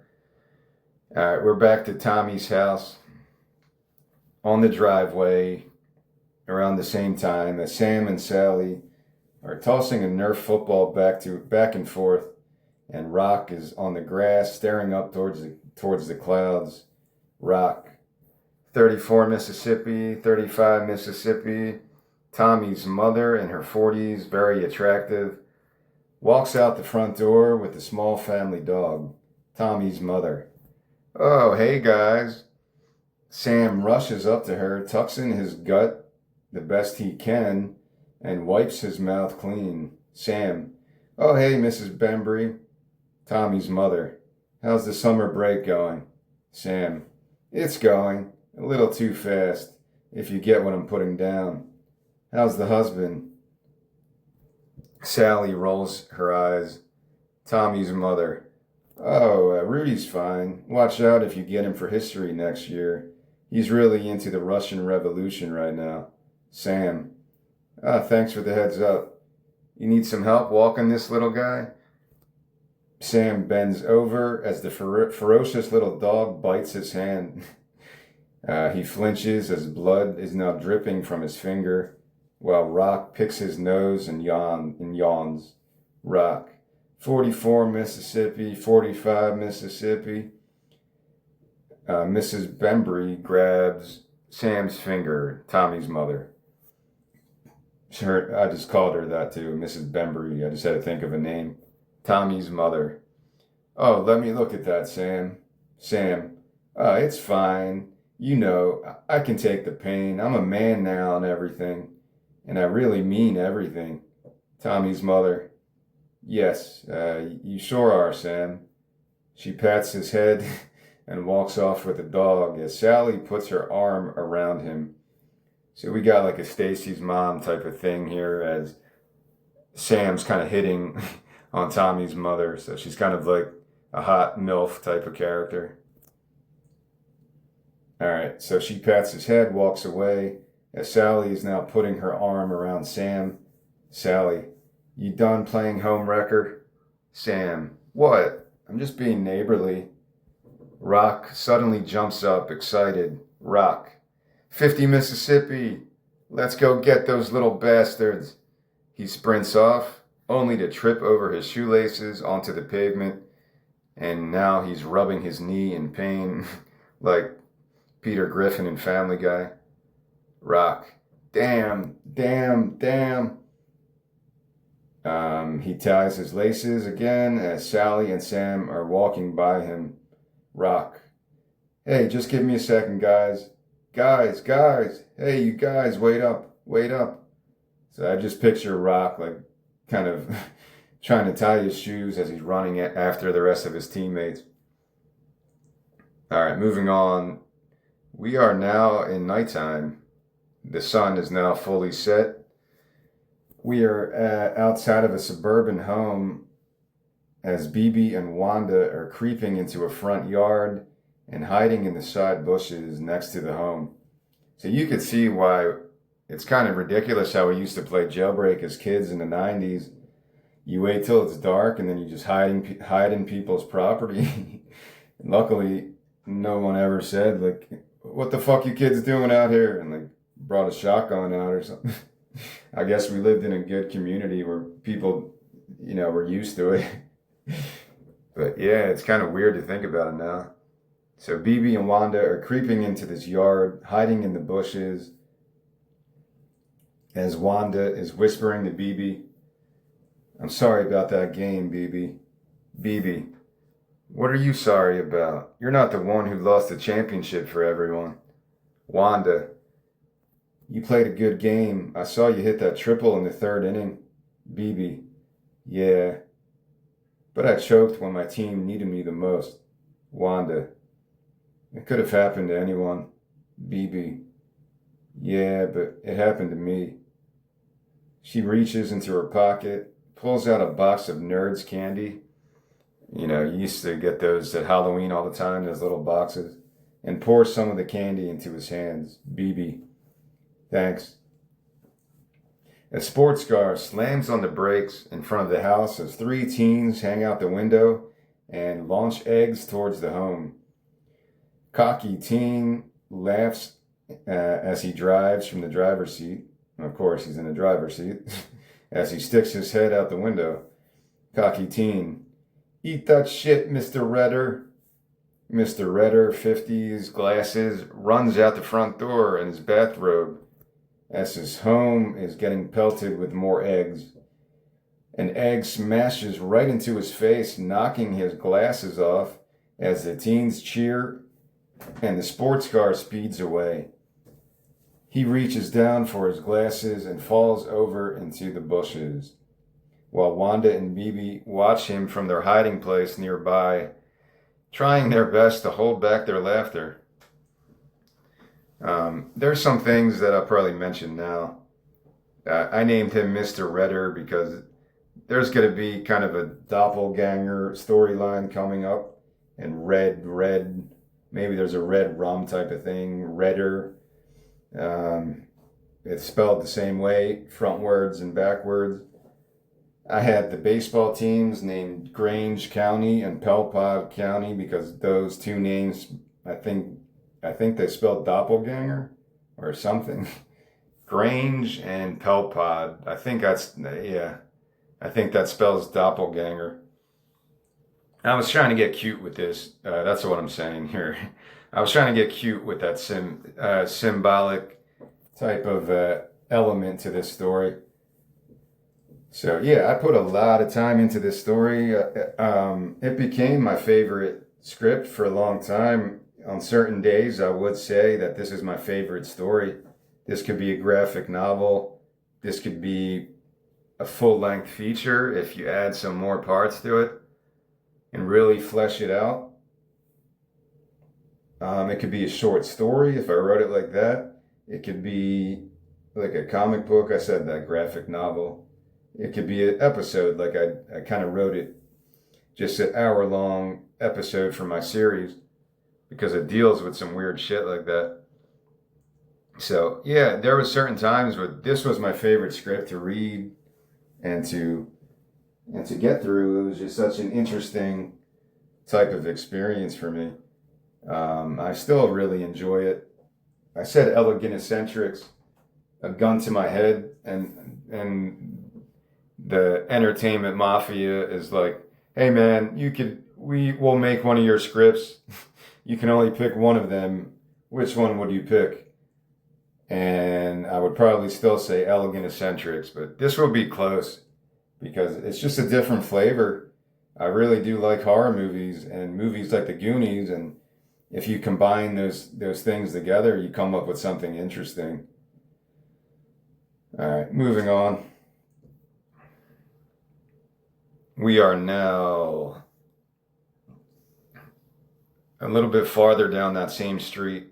All right, we're back to Tommy's house on the driveway around the same time as Sam and Sally are tossing a Nerf football back and forth, and Rock is on the grass staring up towards the clouds. Rock, 34 Mississippi, 35 Mississippi. Tommy's mother in her 40s, very attractive, walks out the front door with a small family dog. Tommy's mother. Oh, hey guys. Sam rushes up to her, tucks in his gut the best he can, and wipes his mouth clean. Sam. Oh, hey, Mrs. Bembry. Tommy's mother. How's the summer break going? Sam, it's going. A little too fast, if you get what I'm putting down. How's the husband? Sally rolls her eyes. Tommy's mother. Oh, Rudy's fine. Watch out if you get him for history next year. He's really into the Russian Revolution right now. Sam. Thanks for the heads up. You need some help walking this little guy? Sam bends over as the ferocious little dog bites his hand. He flinches as blood is now dripping from his finger, while Rock picks his nose and yawns. Rock. 44 Mississippi, 45 Mississippi. Mrs. Bembry grabs Sam's finger, Tommy's mother. I just called her that too, Mrs. Bembry. I just had to think of a name. Tommy's mother. Oh, let me look at that, Sam. Sam. It's fine. You know, I can take the pain. I'm a man now and everything. And I really mean everything. Tommy's mother. Yes, you sure are, Sam. She pats his head and walks off with the dog as Sally puts her arm around him. So we got like a Stacy's mom type of thing here as Sam's kind of hitting on Tommy's mother. So she's kind of like a hot MILF type of character. All right, so she pats his head, walks away as Sally is now putting her arm around Sam. Sally, you done playing home wrecker? Sam, what? I'm just being neighborly. Rock suddenly jumps up, excited. Rock, 50 Mississippi. Let's go get those little bastards. He sprints off, only to trip over his shoelaces onto the pavement, and now he's rubbing his knee in pain like Peter Griffin in Family Guy. Rock, damn. He ties his laces again as Sally and Sam are walking by him. Rock, hey, just give me a second, guys. Guys, hey, you guys, wait up. So I just picture Rock like kind of trying to tie his shoes as he's running after the rest of his teammates. All right, moving on. We are now in nighttime. The sun is now fully set. We are outside of a suburban home as Bibi and Wanda are creeping into a front yard and hiding in the side bushes next to the home. So you could see why it's kind of ridiculous how we used to play Jailbreak as kids in the 90s. You wait till it's dark and then you just hide in people's property. And luckily, no one ever said, like, what the fuck you kids doing out here? And like brought a shotgun out or something. I guess we lived in a good community where people, were used to it. But yeah, it's kind of weird to think about it now. So Bibi and Wanda are creeping into this yard, hiding in the bushes, as Wanda is whispering to Bibi, I'm sorry about that game, Bibi. Bibi, what are you sorry about? You're not the one who lost the championship for everyone. Wanda, you played a good game. I saw you hit that triple in the third inning. Bibi, yeah. But I choked when my team needed me the most. Wanda, it could have happened to anyone. Bibi, yeah, but it happened to me. She reaches into her pocket, pulls out a box of Nerds candy. You used to get those at Halloween all the time, those little boxes, and pours some of the candy into his hands. Bibi, thanks. A sports car slams on the brakes in front of the house as three teens hang out the window and launch eggs towards the home. Cocky teen laughs as he drives from the driver's seat. Of course, he's in the driver's seat. As he sticks his head out the window. Cocky teen, eat that shit, Mr. Redder. Mr. Redder, 50s, glasses, runs out the front door in his bathrobe as his home is getting pelted with more eggs. An egg smashes right into his face, knocking his glasses off as the teens cheer and the sports car speeds away. He reaches down for his glasses and falls over into the bushes, while Wanda and Bibi watch him from their hiding place nearby trying their best to hold back their laughter. There's some things that I'll probably mention now. I named him Mr. Redder because there's going to be kind of a doppelganger storyline coming up. And red, maybe there's a red rum type of thing, Redder. Um, it's spelled the same way, frontwards and backwards. I had the baseball teams named Grange County and Pelpod County because those two names, I think, I think they spelled doppelganger or something. Grange and Pelpod. I think that's, yeah, I think that spells doppelganger. I was trying to get cute with this. That's what I'm saying here. I was trying to get cute with that symbolic type of element to this story. So yeah, I put a lot of time into this story. It became my favorite script for a long time. On certain days, I would say that this is my favorite story. This could be a graphic novel. This could be a full-length feature if you add some more parts to it and really flesh it out. It could be a short story if I wrote it like that. It could be like a comic book. I said that, graphic novel. It could be an episode, like I kind of wrote it, just an hour-long episode for my series because it deals with some weird shit like that. So yeah, there were certain times where this was my favorite script to read and to get through. It was just such an interesting type of experience for me. I still really enjoy it. I said elegant eccentrics, a gun to my head, and the entertainment mafia is like, hey man, we will make one of your scripts. You can only pick one of them. Which one would you pick? And I would probably still say elegant eccentrics, but this will be close because it's just a different flavor. I really do like horror movies and movies like The Goonies, and if you combine those things together, you come up with something interesting. All right, moving on. We are now a little bit farther down that same street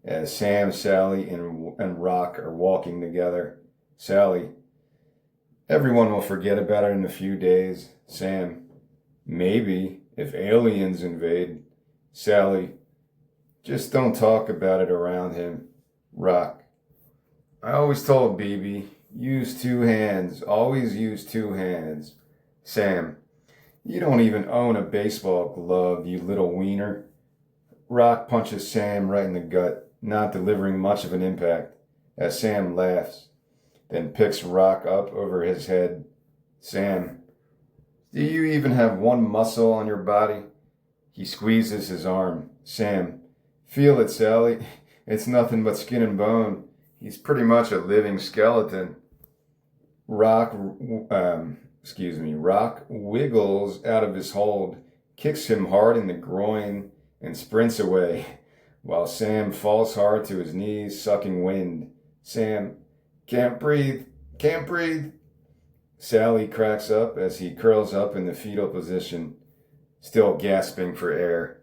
as Sam, Sally, and Rock are walking together. Sally, everyone will forget about it in a few days. Sam, maybe if aliens invade. Sally, just don't talk about it around him. Rock, I always told BB, use two hands, always use two hands. Sam, you don't even own a baseball glove, you little wiener. Rock punches Sam right in the gut, not delivering much of an impact, as Sam laughs, then picks Rock up over his head. Sam, do you even have one muscle on your body? He squeezes his arm. Sam, feel it, Sally. It's nothing but skin and bone. He's pretty much a living skeleton. Rock wiggles out of his hold, kicks him hard in the groin, and sprints away, while Sam falls hard to his knees, sucking wind. Sam, can't breathe, can't breathe. Sally cracks up as he curls up in the fetal position, still gasping for air.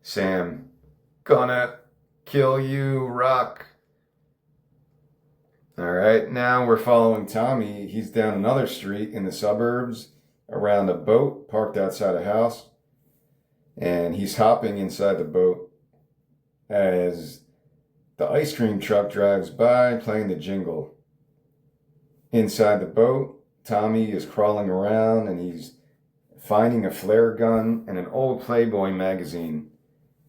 Sam, gonna kill you, Rock. All right, now we're following Tommy. He's down another street in the suburbs around a boat parked outside a house, and he's hopping inside the boat as the ice cream truck drives by playing the jingle. Inside the boat, Tommy is crawling around and he's finding a flare gun and an old Playboy magazine.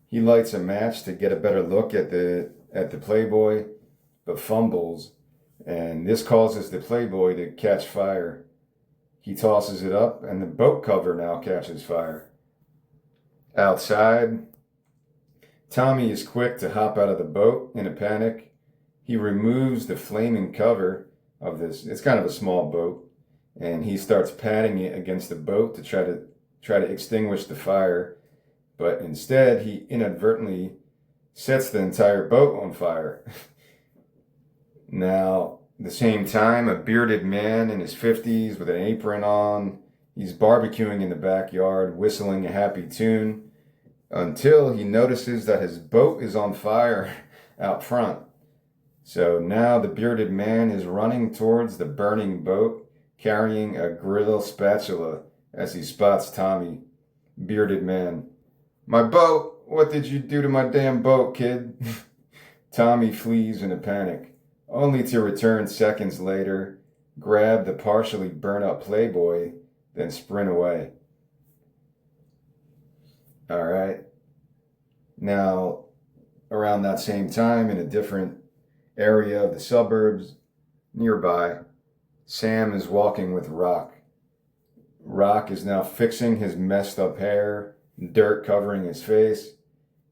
He lights a match to get a better look at the Playboy, but fumbles, and this causes the Playboy to catch fire. He tosses it up and the boat cover now catches fire. Outside, Tommy is quick to hop out of the boat in a panic. He removes the flaming cover of this. It's kind of a small boat, and he starts patting it against the boat to try to extinguish the fire. But instead, he inadvertently sets the entire boat on fire. Now, at the same time, a bearded man in his 50s with an apron on, he's barbecuing in the backyard, whistling a happy tune. until he notices that his boat is on fire out front. So now the bearded man is running towards the burning boat, carrying a grill spatula as he spots Tommy. Bearded man. My boat! What did you do to my damn boat, kid? Tommy flees in a panic, only to return seconds later, grab the partially burnt up Playboy, then sprint away. Alright. Now, around that same time, in a different area of the suburbs nearby, Sam is walking with Rock. Rock is now fixing his messed up hair, dirt covering his face,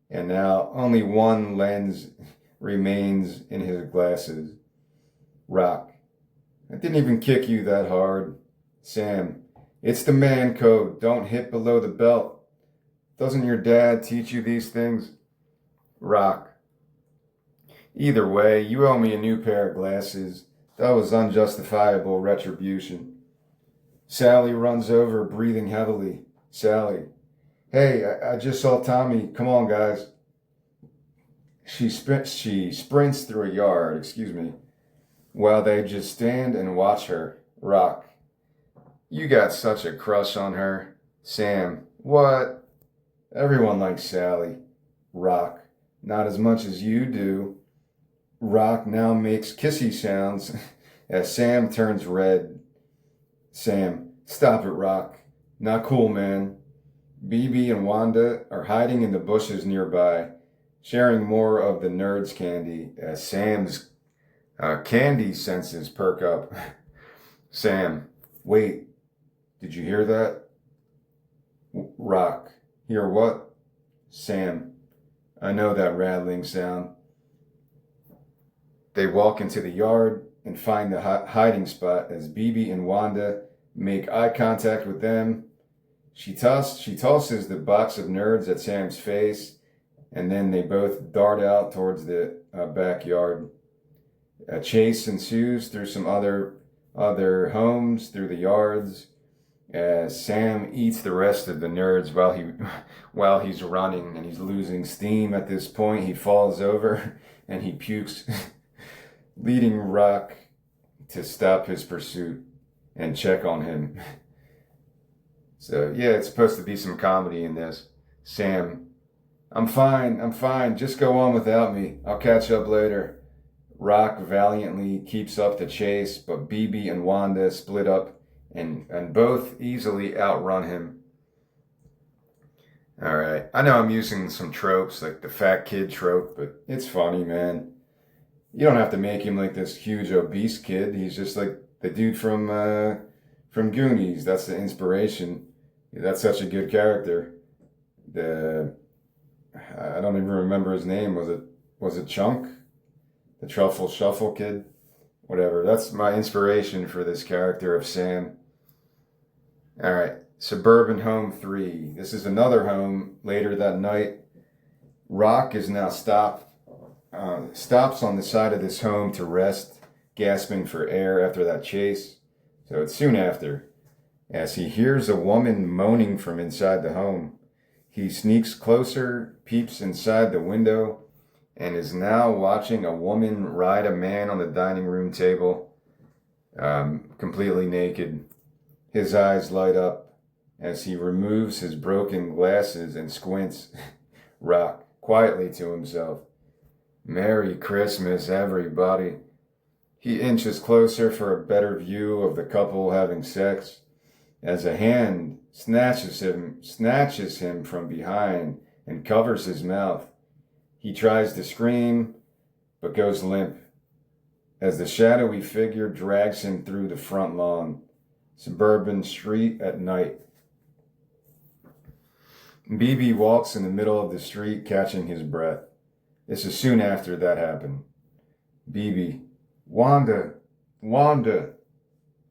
and now only one lens remains in his glasses. Rock. I didn't even kick you that hard. Sam. It's the man code. Don't hit below the belt. Doesn't your dad teach you these things? Rock. Either way, you owe me a new pair of glasses. That was unjustifiable retribution. Sally runs over, breathing heavily. Sally. Hey, I just saw Tommy. Come on, guys. She sprints through a yard, while they just stand and watch her. Rock. You got such a crush on her. Sam. What? Everyone likes Sally. Rock. Not as much as you do. Rock now makes kissy sounds as Sam turns red. Sam. Stop it, Rock. Not cool, man. BB and Wanda are hiding in the bushes nearby, sharing more of the nerd's candy as Sam's candy senses perk up. Sam. Wait. Did you hear that? Rock. Hear what? Sam. I know that rattling sound. They walk into the yard and find the hiding spot as BB and Wanda make eye contact with them. She tosses the box of nerds at Sam's face, and then they both dart out towards the backyard. A chase ensues through some other homes, through the yards, as Sam eats the rest of the nerds while he's running, and he's losing steam. At this point, he falls over and he pukes, leading Rock to stop his pursuit and check on him. So yeah, it's supposed to be some comedy in this. Sam, I'm fine, just go on without me. I'll catch up later. Rock valiantly keeps up the chase, but BB and Wanda split up and both easily outrun him. Alright, I know I'm using some tropes, like the fat kid trope, but it's funny, man. You don't have to make him like this huge obese kid. He's just like the dude from Goonies. That's the inspiration. That's such a good character. I don't even remember his name. Was it Chunk? The Truffle Shuffle kid? Whatever. That's my inspiration for this character of Sam. Alright. Suburban Home 3. This is another home later that night. Rock is now stops on the side of this home to rest, gasping for air after that chase. So it's soon after, as he hears a woman moaning from inside the home. He sneaks closer, peeps inside the window, and is now watching a woman ride a man on the dining room table, completely naked. His eyes light up as he removes his broken glasses and squints. Rock, quietly to himself. Merry Christmas, everybody. He inches closer for a better view of the couple having sex, as a hand snatches him from behind and covers his mouth. He tries to scream, but goes limp, as the shadowy figure drags him through the front lawn. Suburban street at night. BB walks in the middle of the street, catching his breath. This is soon after that happened. BB. Wanda.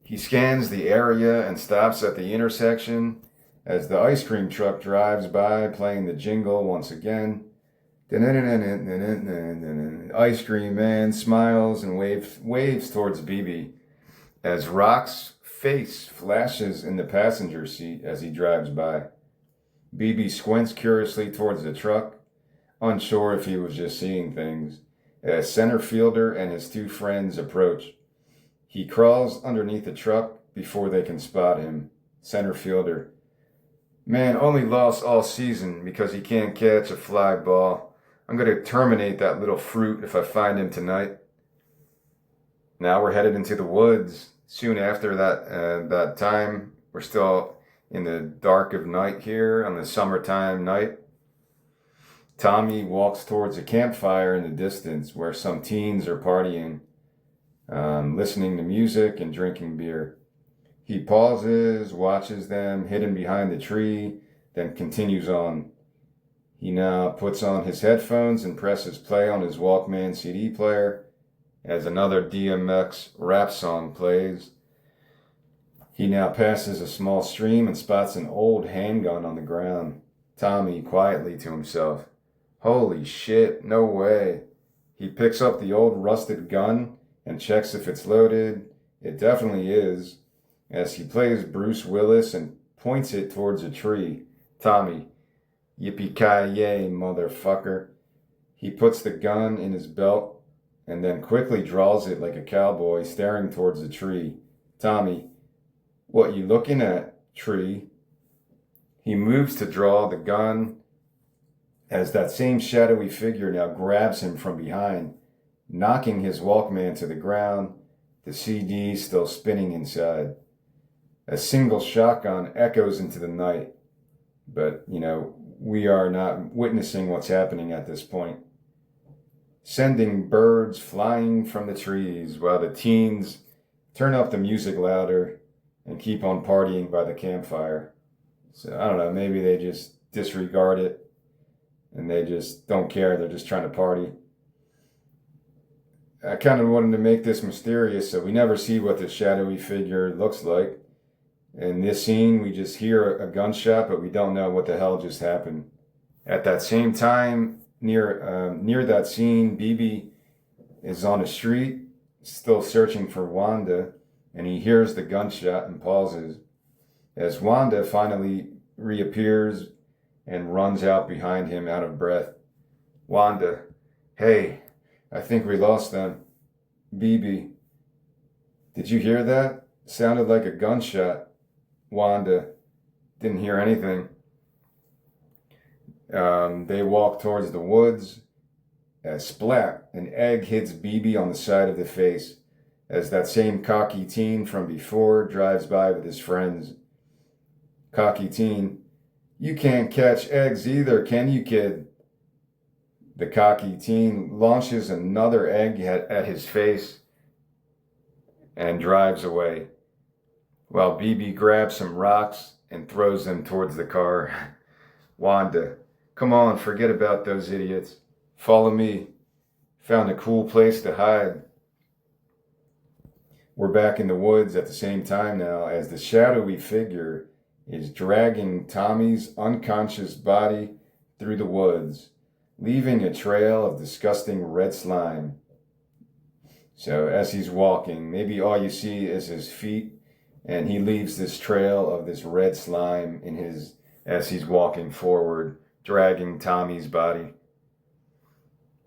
He scans the area and stops at the intersection as the ice cream truck drives by, playing the jingle once again. Ice cream man smiles and waves towards BB as Rock's face flashes in the passenger seat as he drives by. BB squints curiously towards the truck, unsure if he was just seeing things, as center fielder and his two friends approach. He crawls underneath the truck before they can spot him. Center fielder. Man only lost all season because he can't catch a fly ball. I'm going to terminate that little fruit if I find him tonight. Now we're headed into the woods. Soon after that time, we're still in the dark of night here on the summertime night. Tommy walks towards a campfire in the distance where some teens are partying, listening to music and drinking beer. He pauses, watches them hidden behind the tree, then continues on. He now puts on his headphones and presses play on his Walkman CD player as another DMX rap song plays. He now passes a small stream and spots an old handgun on the ground. Tommy quietly to himself. Holy shit, no way. He picks up the old rusted gun and checks if it's loaded. It definitely is, as he plays Bruce Willis and points it towards a tree. Tommy, yippee-ki-yay, motherfucker. He puts the gun in his belt and then quickly draws it like a cowboy, staring towards the tree. Tommy, what you looking at, tree? He moves to draw the gun as that same shadowy figure now grabs him from behind, knocking his Walkman to the ground, the CD still spinning inside. A single shotgun echoes into the night, but, we are not witnessing what's happening at this point. Sending birds flying from the trees while the teens turn up the music louder and keep on partying by the campfire. So, I don't know, maybe they just disregard it and they just don't care. They're just trying to party. I kind of wanted to make this mysterious, so we never see what the shadowy figure looks like. In this scene, we just hear a gunshot, but we don't know what the hell just happened. At that same time, near that scene, BB is on a street, still searching for Wanda, and he hears the gunshot and pauses. As Wanda finally reappears and runs out behind him out of breath. Wanda, hey, I think we lost them. BB, did you hear that? Sounded like a gunshot. Wanda, didn't hear anything. They walk towards the woods. Splat, an egg hits BB on the side of the face as that same cocky teen from before drives by with his friends. Cocky teen, you can't catch eggs either, can you, kid? The cocky teen launches another egg at his face and drives away, while BB grabs some rocks and throws them towards the car. Wanda, come on, forget about those idiots. Follow me. Found a cool place to hide. We're back in the woods at the same time now as the shadowy figure is dragging Tommy's unconscious body through the woods, leaving a trail of disgusting red slime. So as he's walking, maybe all you see is his feet, and he leaves this trail of this red slime as he's walking forward, dragging Tommy's body.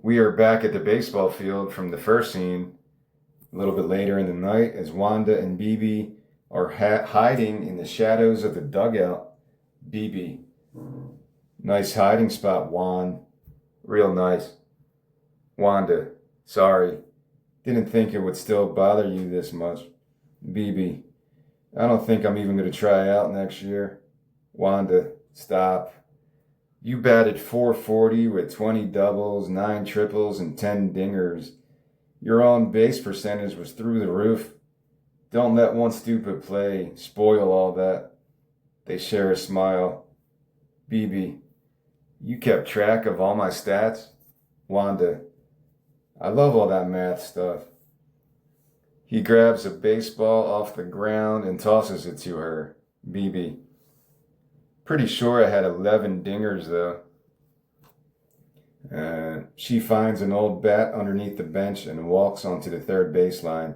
We are back at the baseball field from the first scene, a little bit later in the night, as Wanda and BB are hiding in the shadows of the dugout. BB, nice hiding spot, Juan. Real nice. Wanda, sorry. Didn't think it would still bother you this much. BB, I don't think I'm even going to try out next year. Wanda, stop. You batted .440 with 20 doubles, 9 triples, and 10 dingers. Your on base percentage was through the roof. Don't let one stupid play spoil all that. They share a smile. BB, you kept track of all my stats? Wanda, I love all that math stuff. He grabs a baseball off the ground and tosses it to her. BB, pretty sure I had 11 dingers though. She finds an old bat underneath the bench and walks onto the third baseline.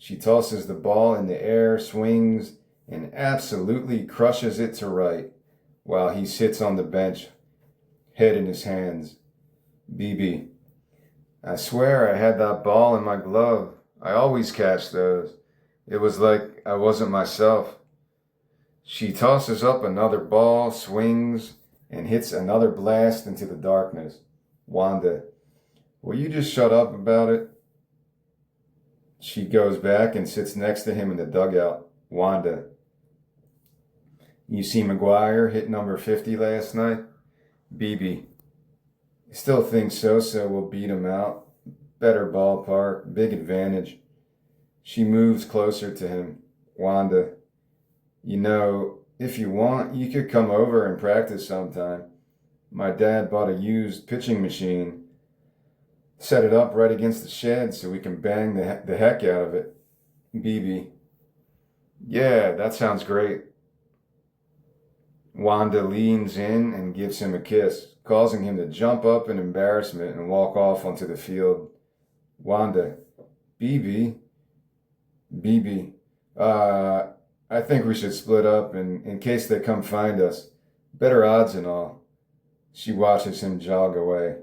She tosses the ball in the air, swings, and absolutely crushes it to right, while he sits on the bench, head in his hands. BB, I swear I had that ball in my glove. I always catch those. It was like I wasn't myself. She tosses up another ball, swings, and hits another blast into the darkness. Wanda, will you just shut up about it? She goes back and sits next to him in the dugout. Wanda, you see McGuire hit number 50 last night? BB, still think Sosa will beat him out. Better ballpark, big advantage. She moves closer to him. Wanda, you know, if you want, you could come over and practice sometime. My dad bought a used pitching machine. Set it up right against the shed so we can bang the heck out of it. BB, yeah, that sounds great. Wanda leans in and gives him a kiss, causing him to jump up in embarrassment and walk off onto the field. Wanda, BB, I think we should split up in case they come find us. Better odds and all. She watches him jog away.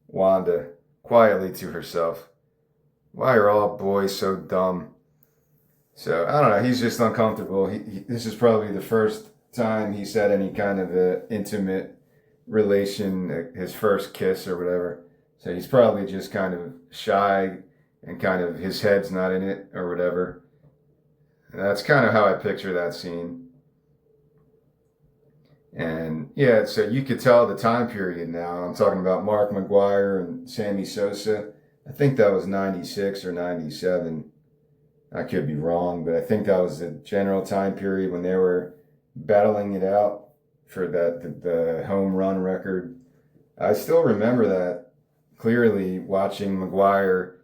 Wanda, quietly to herself, why are all boys so dumb? So, I don't know, he's just uncomfortable. This is probably the first time he's had any kind of a intimate relation, his first kiss or whatever. So he's probably just kind of shy and kind of his head's not in it or whatever. And that's kind of how I picture that scene. And yeah, so you could tell the time period now. I'm talking about Mark McGuire and Sammy Sosa. I think that was 96 or 97. I could be wrong, but I think that was the general time period when they were battling it out for the home run record. I still remember that clearly, watching McGuire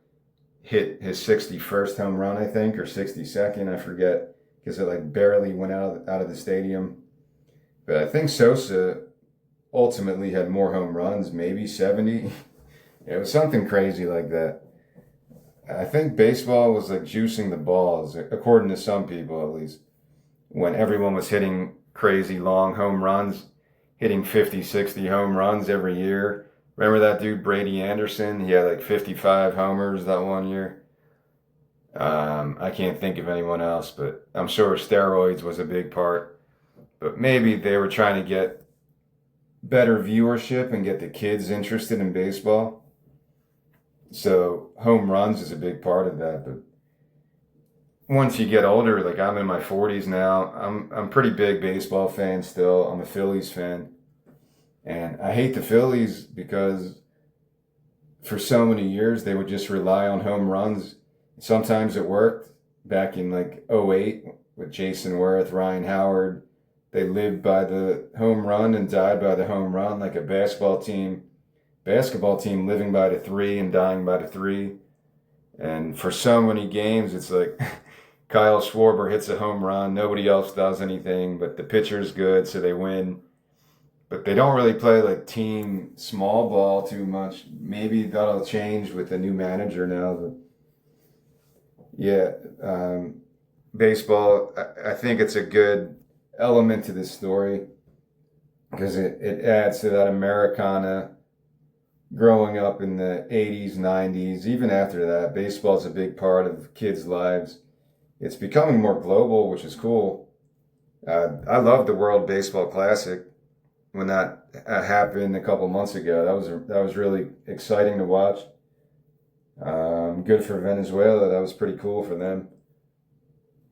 hit his 61st home run, I think, or 62nd, I forget, because it like barely went out of the stadium. But I think Sosa ultimately had more home runs, maybe 70. It was something crazy like that. I think baseball was like juicing the balls, according to some people at least, when everyone was hitting crazy long home runs, hitting 50, 60 home runs every year. Remember that dude, Brady Anderson? He had like 55 homers that one year. I can't think of anyone else, but I'm sure steroids was a big part. But maybe they were trying to get better viewership and get the kids interested in baseball. So home runs is a big part of that. But once you get older, like I'm in my 40s now, I'm pretty big baseball fan still. I'm a Phillies fan. And I hate the Phillies because for so many years they would just rely on home runs. Sometimes it worked back in like '08 with Jason Worth, Ryan Howard. They lived by the home run and died by the home run, like a basketball team living by the three and dying by the three. And for so many games, it's like Kyle Schwarber hits a home run. Nobody else does anything, but the pitcher's good, so they win. But they don't really play like team small ball too much. Maybe that'll change with the new manager now. But yeah, baseball, I think it's a good element to this story because it adds to that Americana growing up in the 80s, 90s. Even after that, baseball is a big part of kids' lives. It's becoming more global, which is cool. I love the World Baseball Classic. When that happened a couple months ago, that was really exciting to watch. Good for Venezuela. That was pretty cool for them.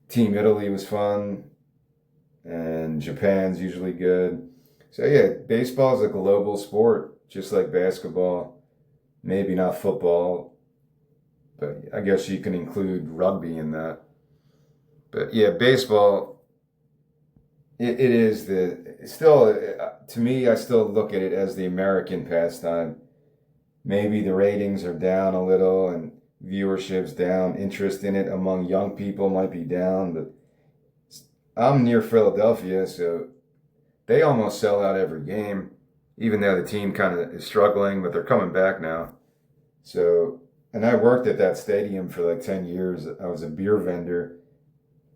Team Italy was fun, and Japan's usually good. So yeah, baseball is a global sport, just like basketball. Maybe not football, but I guess you can include rugby in that. But yeah, baseball. It is to me, I still look at it as the American pastime. Maybe the ratings are down a little and viewership's down. Interest in it among young people might be down, but I'm near Philadelphia, so they almost sell out every game, even though the team kind of is struggling, but they're coming back now. So, and I worked at that stadium for like 10 years. I was a beer vendor.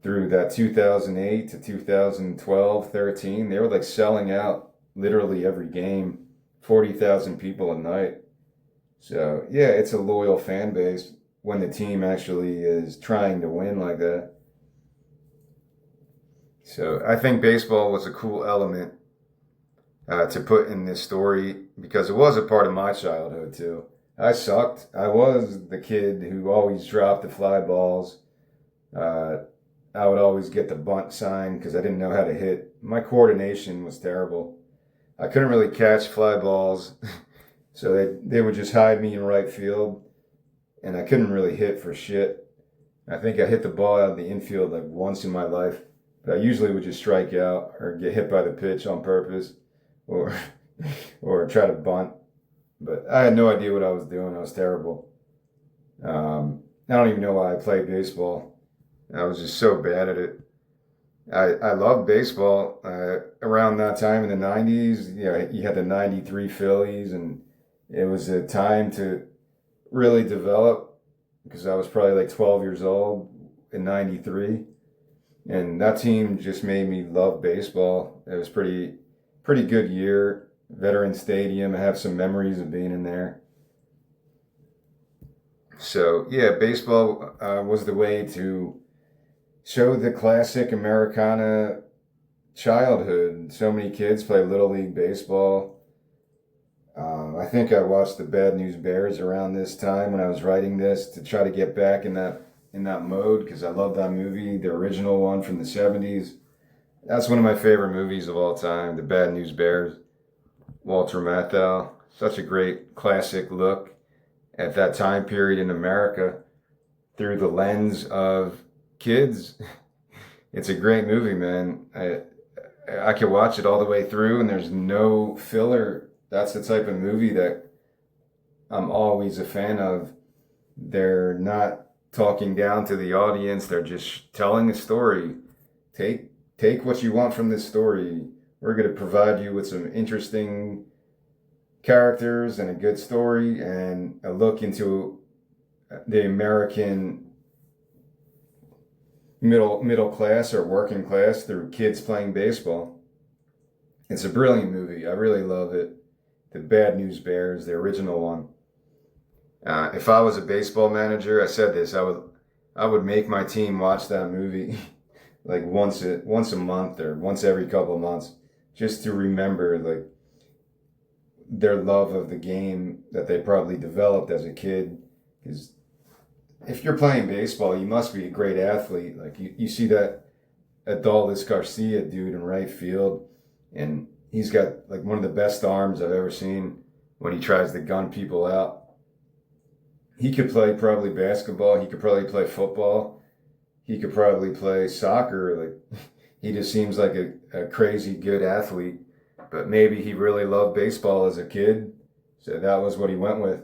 through that 2008 to 2012, 13. They were like selling out literally every game, 40,000 people a night. So, yeah, it's a loyal fan base when the team actually is trying to win like that. So, I think baseball was a cool element to put in this story because it was a part of my childhood too. I sucked. I was the kid who always dropped the fly balls. Uh, I would always get the bunt sign because I didn't know how to hit. My coordination was terrible. I couldn't really catch fly balls, so they would just hide me in right field, and I couldn't really hit for shit. I think I hit the ball out of the infield like once in my life, but I usually would just strike out or get hit by the pitch on purpose, or or try to bunt. But I had no idea what I was doing. I was terrible. I don't even know why I played baseball. I was just so bad at it. I loved baseball around that time in the 90s. You had the 93 Phillies, and it was a time to really develop because I was probably like 12 years old in 93. And that team just made me love baseball. It was pretty good year. Veteran Stadium. I have some memories of being in there. So, yeah, baseball was the way to show the classic Americana childhood. So many kids play Little League Baseball. I think I watched the Bad News Bears around this time when I was writing this to try to get back in that mode because I love that movie, the original one from the 70s. That's one of my favorite movies of all time, The Bad News Bears. Walter Matthau, such a great classic look at that time period in America through the lens of kids. It's a great movie, man. I could watch it all the way through and there's no filler. That's the type of movie that I'm always a fan of. They're not talking down to the audience. They're just telling a story. Take what you want from this story. We're going to provide you with some interesting characters and a good story and a look into the American middle class or working class through kids playing baseball. It's a brilliant movie. I really love it. The Bad News Bears, the original one. If I was a baseball manager, I said this, I would make my team watch that movie like once a month or once every couple of months, just to remember like their love of the game that they probably developed as a kid. Because if you're playing baseball, you must be a great athlete. Like you see that Adolis Garcia dude in right field, and he's got like one of the best arms I've ever seen when he tries to gun people out. He could play probably basketball. He could probably play football. He could probably play soccer. Like he just seems like a crazy good athlete. But maybe he really loved baseball as a kid, so that was what he went with.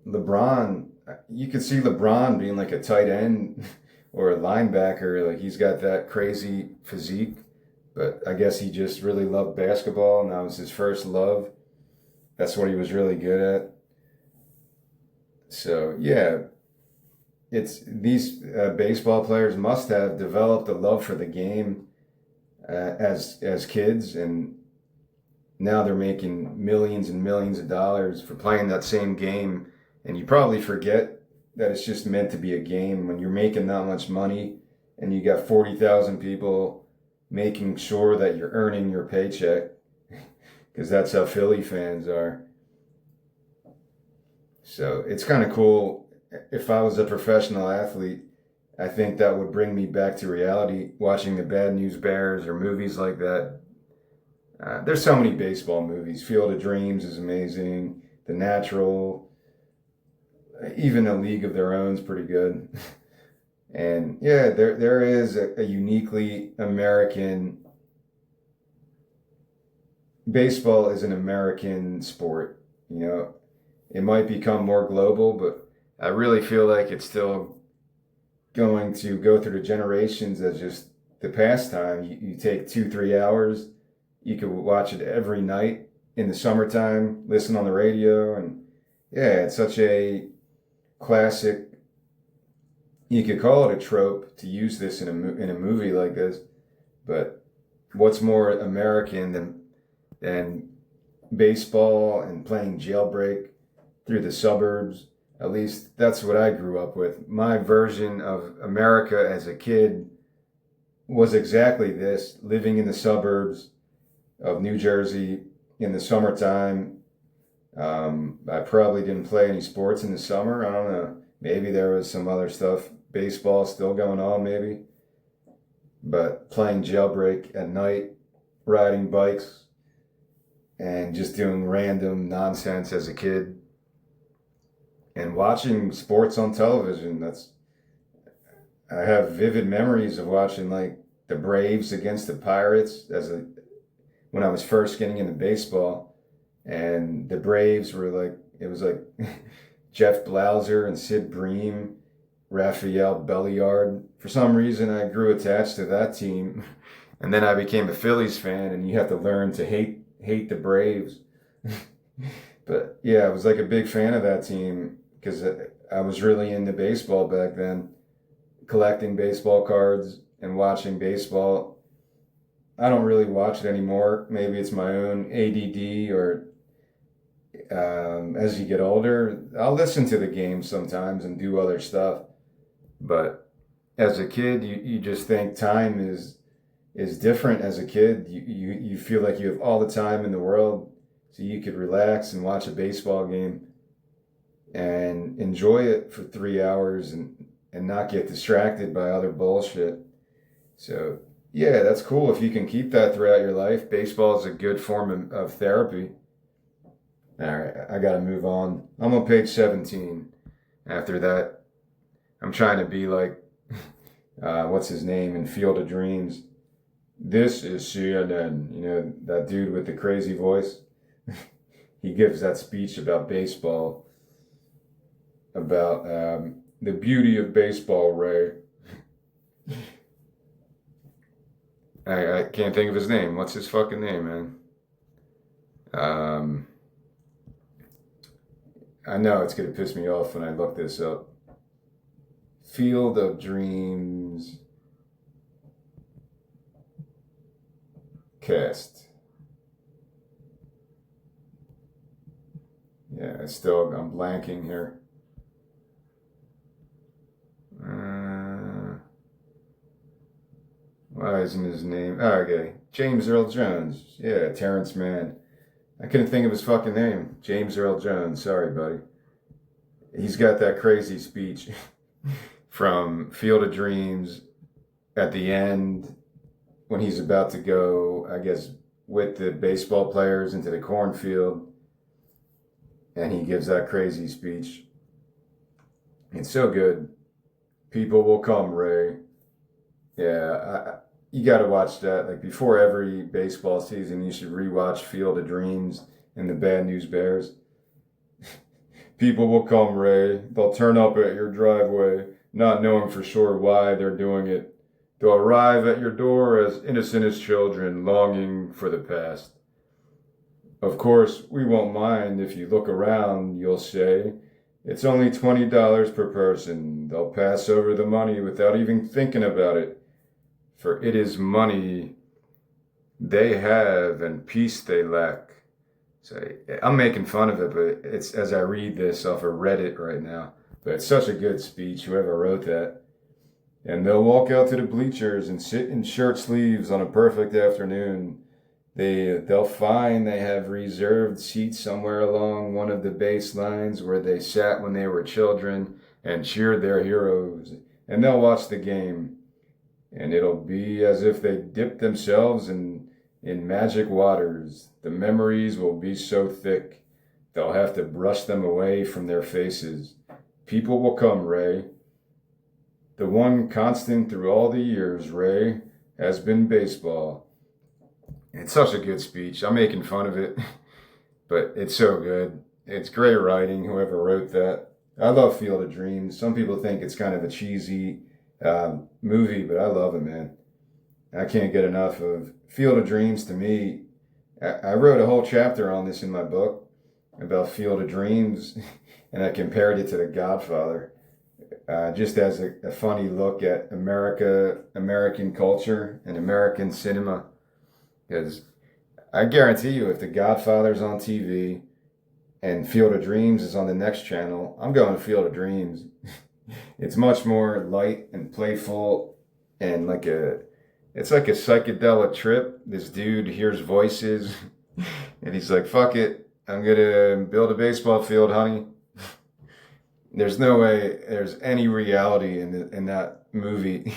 LeBron, you could see LeBron being like a tight end or a linebacker. Like he's got that crazy physique, but I guess he just really loved basketball, and that was his first love. That's what he was really good at. So yeah, it's these baseball players must have developed a love for the game as kids, and now they're making millions and millions of dollars for playing that same game. And you probably forget that it's just meant to be a game when you're making that much money and you got 40,000 people making sure that you're earning your paycheck, because that's how Philly fans are. So it's kind of cool. If I was a professional athlete, I think that would bring me back to reality, watching the Bad News Bears or movies like that. There's so many baseball movies. Field of Dreams is amazing. The Natural, even A League of Their Own is pretty good. And yeah, there is a uniquely American. Baseball is an American sport. You know, it might become more global, but I really feel like it's still going to go through the generations as just the pastime. You take 2-3 hours. You could watch it every night in the summertime, listen on the radio, and yeah, it's such a classic you could call it a trope to use this in a movie like this, but what's more American than baseball and playing Jailbreak through the suburbs? At least that's what I grew up with. My version of America as a kid was exactly this, living in the suburbs of New Jersey in the summertime. I probably didn't play any sports in the summer. I don't know. Maybe there was some other stuff. Baseball still going on, maybe. But playing Jailbreak at night, riding bikes, and just doing random nonsense as a kid. And watching sports on television. I have vivid memories of watching like the Braves against the Pirates when I was first getting into baseball. And the Braves were like, it was like Jeff Blauser and Sid Bream, Rafael Belliard. For some reason, I grew attached to that team. And then I became a Phillies fan, and you have to learn to hate the Braves. But yeah, I was like a big fan of that team because I was really into baseball back then, collecting baseball cards and watching baseball. I don't really watch it anymore. Maybe it's my own ADD, or as you get older, I'll listen to the game sometimes and do other stuff. But as a kid, you just think time is different. As a kid, you feel like you have all the time in the world, so you could relax and watch a baseball game and enjoy it for 3 hours and not get distracted by other bullshit. So yeah, that's cool if you can keep that throughout your life. Baseball is a good form of therapy. All right, I got to move on. I'm on page 17. After that, I'm trying to be like, what's his name in Field of Dreams? This is CNN. You know, that dude with the crazy voice? He gives that speech about baseball, about the beauty of baseball, Ray. I can't think of his name. What's his fucking name, man? I know it's going to piss me off when I look this up. Field of Dreams cast. Yeah, I'm blanking here. Why isn't his name? Oh, okay. James Earl Jones. Yeah, Terrence Mann. I couldn't think of his fucking name. James Earl Jones. Sorry, buddy. He's got that crazy speech from Field of Dreams at the end when he's about to go, I guess, with the baseball players into the cornfield. And he gives that crazy speech. It's so good. People will come, Ray. Yeah, you got to watch that. Like before every baseball season, you should rewatch Field of Dreams and the Bad News Bears. People will come, Ray. They'll turn up at your driveway, not knowing for sure why they're doing it. They'll arrive at your door as innocent as children, longing for the past. Of course, we won't mind if you look around, you'll say. It's only $20 per person. They'll pass over the money without even thinking about it. For it is money they have and peace they lack. So I'm making fun of it, but it's as I read this off of Reddit right now. But it's such a good speech, whoever wrote that. And they'll walk out to the bleachers and sit in shirt sleeves on a perfect afternoon. They'll find they have reserved seats somewhere along one of the base lines where they sat when they were children and cheered their heroes. And they'll watch the game. And it'll be as if they dipped themselves in magic waters. The memories will be so thick, they'll have to brush them away from their faces. People will come, Ray. The one constant through all the years, Ray, has been baseball. It's such a good speech. I'm making fun of it, but it's so good. It's great writing, whoever wrote that. I love Field of Dreams. Some people think it's kind of a cheesy movie, but I love it, man. I can't get enough of Field of Dreams. To me, I wrote a whole chapter on this in my book about Field of Dreams, and I compared it to The Godfather. just as a funny look at American culture, and American cinema. Because I guarantee you, if The Godfather's on TV and Field of Dreams is on the next channel, I'm going to Field of Dreams. It's much more light and playful, and it's like a psychedelic trip. This dude hears voices and he's like, fuck it, I'm gonna build a baseball field, honey. There's no way there's any reality in that movie.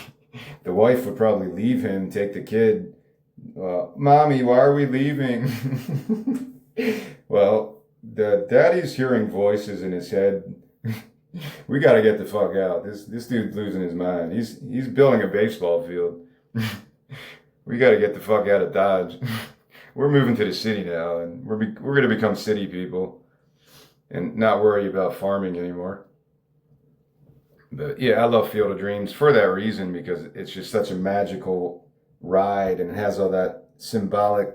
The wife would probably leave him, take the kid. Mommy, why are we leaving? Well, the daddy's hearing voices in his head. We got to get the fuck out. This dude's losing his mind. He's building a baseball field. We got to get the fuck out of Dodge. We're moving to the city now, and we're going to become city people and not worry about farming anymore. But yeah, I love Field of Dreams for that reason, because it's just such a magical ride, and it has all that symbolic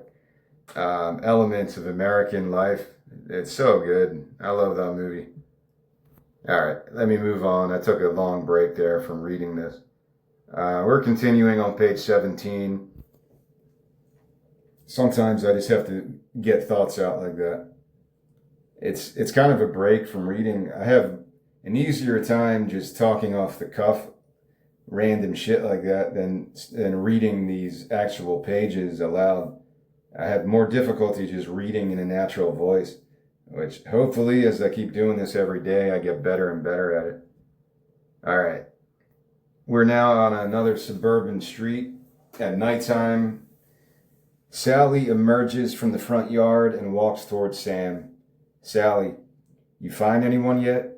elements of American life. It's so good. I love that movie. All right, let me move on. I took a long break there from reading this. We're continuing on page 17. Sometimes I just have to get thoughts out like that. It's kind of a break from reading. I have an easier time just talking off the cuff, random shit like that, than reading these actual pages aloud. I have more difficulty just reading in a natural voice, which hopefully, as I keep doing this every day, I get better and better at it. All right. We're now on another suburban street at nighttime. Sally emerges from the front yard and walks towards Sam. Sally, you find anyone yet?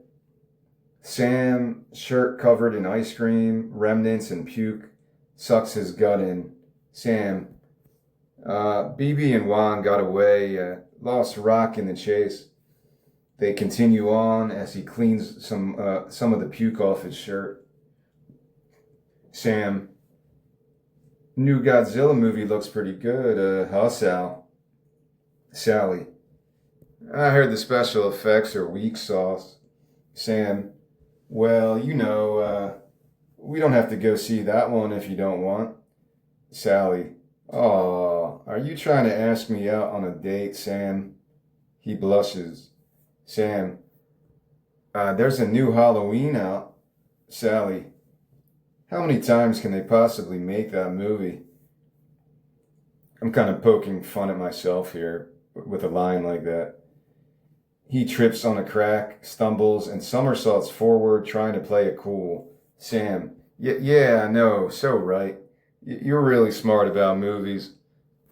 Sam, shirt covered in ice cream, remnants, and puke, sucks his gut in. Sam, BB and Juan got away, lost Rock in the chase. They continue on as he cleans some of the puke off his shirt. Sam, new Godzilla movie looks pretty good, huh, Sal? Sally, I heard the special effects are weak sauce. Sam, well, we don't have to go see that one if you don't want. Sally, aw, are you trying to ask me out on a date, Sam? He blushes. Sam, there's a new Halloween out. Sally, how many times can they possibly make that movie? I'm kind of poking fun at myself here with a line like that. He trips on a crack, stumbles, and somersaults forward, trying to play it cool. Sam, yeah, I know, so right. You're really smart about movies.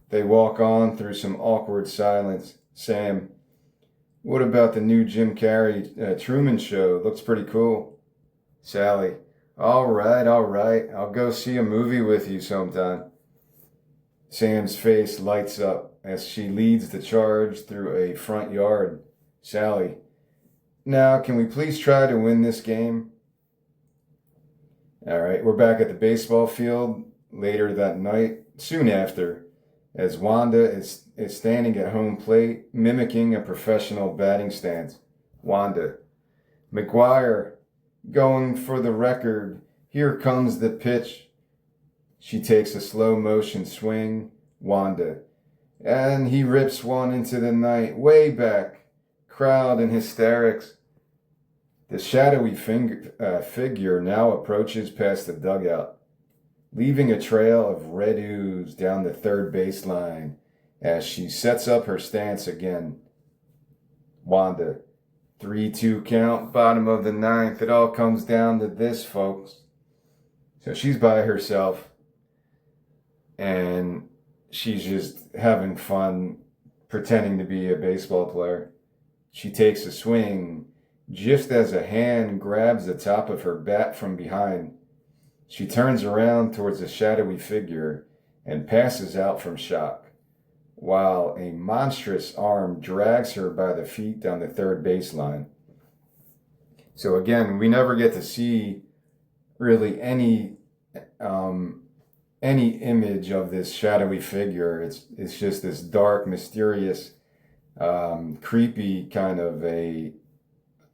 They walk on through some awkward silence. Sam, what about the new Jim Carrey Truman Show? Looks pretty cool. Sally, all right, I'll go see a movie with you sometime. Sam's face lights up as she leads the charge through a front yard. Sally, now can we please try to win this game? All right, we're back at the baseball field later that night, soon after, as Wanda is standing at home plate, mimicking a professional batting stance. Wanda, McGuire, going for the record. Here comes the pitch. She takes a slow motion swing. Wanda, and he rips one into the night, way back. Crowd in hysterics. The shadowy figure now approaches past the dugout, leaving a trail of red ooze down the third baseline as she sets up her stance again. Wanda, 3-2 count, bottom of the ninth. It all comes down to this, folks. So she's by herself, and she's just having fun pretending to be a baseball player. She takes a swing just as a hand grabs the top of her bat from behind. She turns around towards the shadowy figure and passes out from shock, while a monstrous arm drags her by the feet down the third baseline. So again, we never get to see really any image of this shadowy figure. It's just this dark, mysterious, creepy kind of a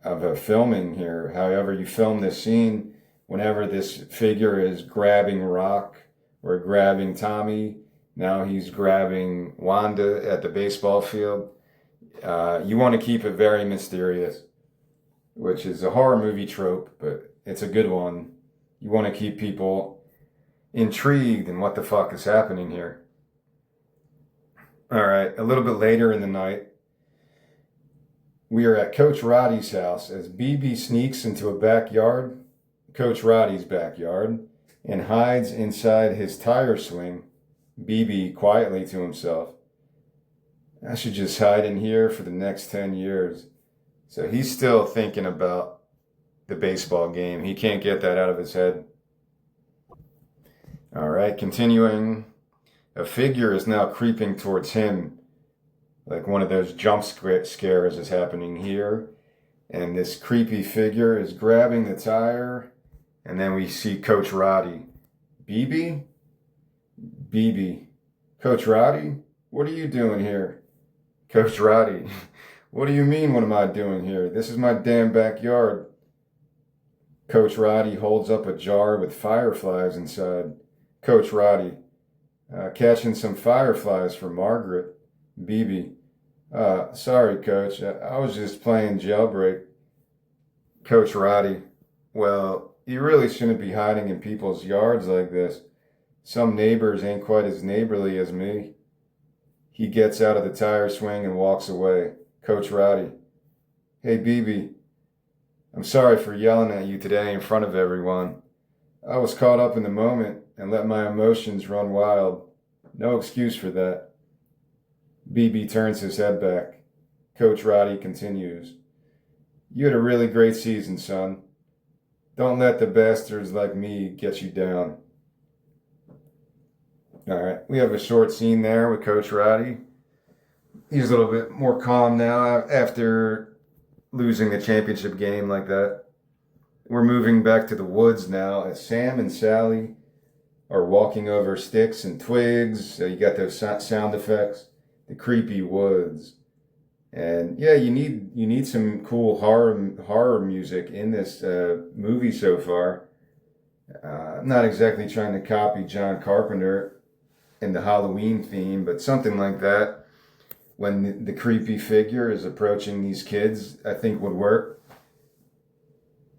a filming here. However, you film this scene, whenever this figure is grabbing Rock or grabbing Tommy, now he's grabbing Wanda at the baseball field. You want to keep it very mysterious, which is a horror movie trope, but it's a good one. You want to keep people intrigued in what the fuck is happening here. All right, a little bit later in the night, we are at Coach Roddy's house as BB sneaks into a backyard, Coach Roddy's backyard, and hides inside his tire swing, BB quietly to himself. I should just hide in here for the next 10 years. So he's still thinking about the baseball game. He can't get that out of his head. All right, continuing. A figure is now creeping towards him. Like one of those jump scares is happening here. And this creepy figure is grabbing the tire. And then we see Coach Roddy. BB? BB. Coach Roddy? What are you doing here? Coach Roddy. What do you mean, what am I doing here? This is my damn backyard. Coach Roddy holds up a jar with fireflies inside. Coach Roddy. Catching some fireflies for Margaret. BB. Sorry, Coach. I was just playing Jailbreak. Coach Roddy. Well, you really shouldn't be hiding in people's yards like this. Some neighbors ain't quite as neighborly as me. He gets out of the tire swing and walks away. Coach Roddy. Hey, BB. I'm sorry for yelling at you today in front of everyone. I was caught up in the moment and let my emotions run wild. No excuse for that. BB turns his head back. Coach Roddy continues. You had a really great season, son. Don't let the bastards like me get you down. All right, we have a short scene there with Coach Roddy. He's a little bit more calm now after losing the championship game like that. We're moving back to the woods now as Sam and Sally are walking over sticks and twigs. So you got those sound effects, the creepy woods. And yeah, you need some cool horror music in this movie so far. I'm not exactly trying to copy John Carpenter in the Halloween theme, but something like that. When the creepy figure is approaching these kids, I think would work.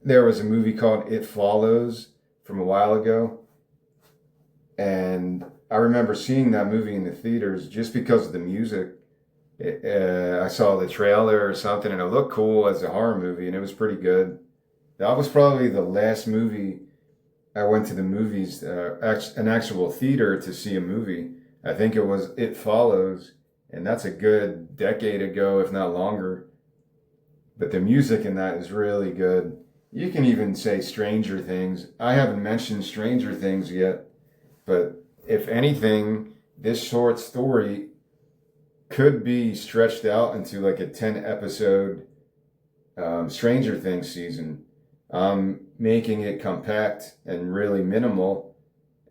There was a movie called It Follows from a while ago. And I remember seeing that movie in the theaters just because of the music. I saw the trailer or something and it looked cool as a horror movie and it was pretty good. That was probably the last movie I went to the movies, an actual theater to see a movie. I think it was It Follows. And that's a good decade ago, if not longer. But the music in that is really good. You can even say Stranger Things. I haven't mentioned Stranger Things yet. But if anything, this short story could be stretched out into like a 10-episode Stranger Things season. I'm making it compact and really minimal.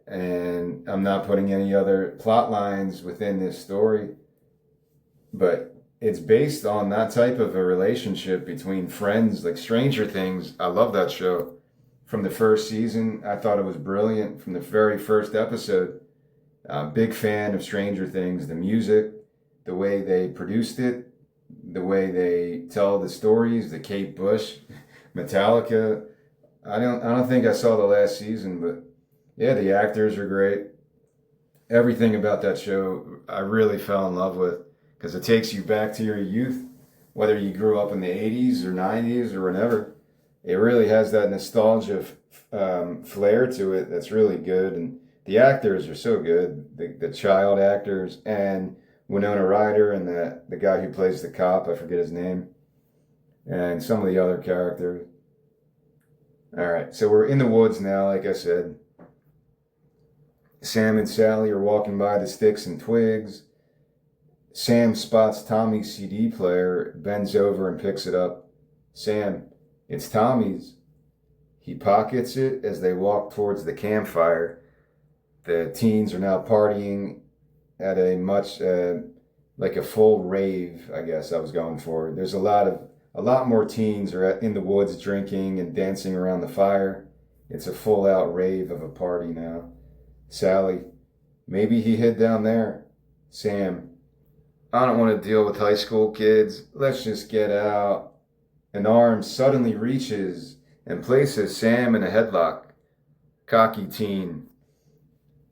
And I'm not putting any other plot lines within this story. But it's based on that type of a relationship between friends, like Stranger Things. I love that show. From the first season, I thought it was brilliant. From the very first episode, big fan of Stranger Things. The music, the way they produced it, the way they tell the stories, the Kate Bush, Metallica. I don't think I saw the last season, but yeah, the actors are great. Everything about that show, I really fell in love with. Because it takes you back to your youth, whether you grew up in the 80s or 90s or whenever. It really has that nostalgia flair to it that's really good. And the actors are so good. The child actors and Winona Ryder and the guy who plays the cop, I forget his name. And some of the other characters. All right, so we're in the woods now, like I said. Sam and Sally are walking by the sticks and twigs. Sam spots Tommy's CD player, bends over and picks it up. Sam, it's Tommy's. He pockets it as they walk towards the campfire. The teens are now partying at a much, like a full rave, I guess I was going for. There's a lot of A lot more teens are in the woods drinking and dancing around the fire. It's a full-out rave of a party now. Sally, maybe he hid down there. Sam, I don't want to deal with high school kids. Let's just get out. An arm suddenly reaches and places Sam in a headlock. Cocky teen.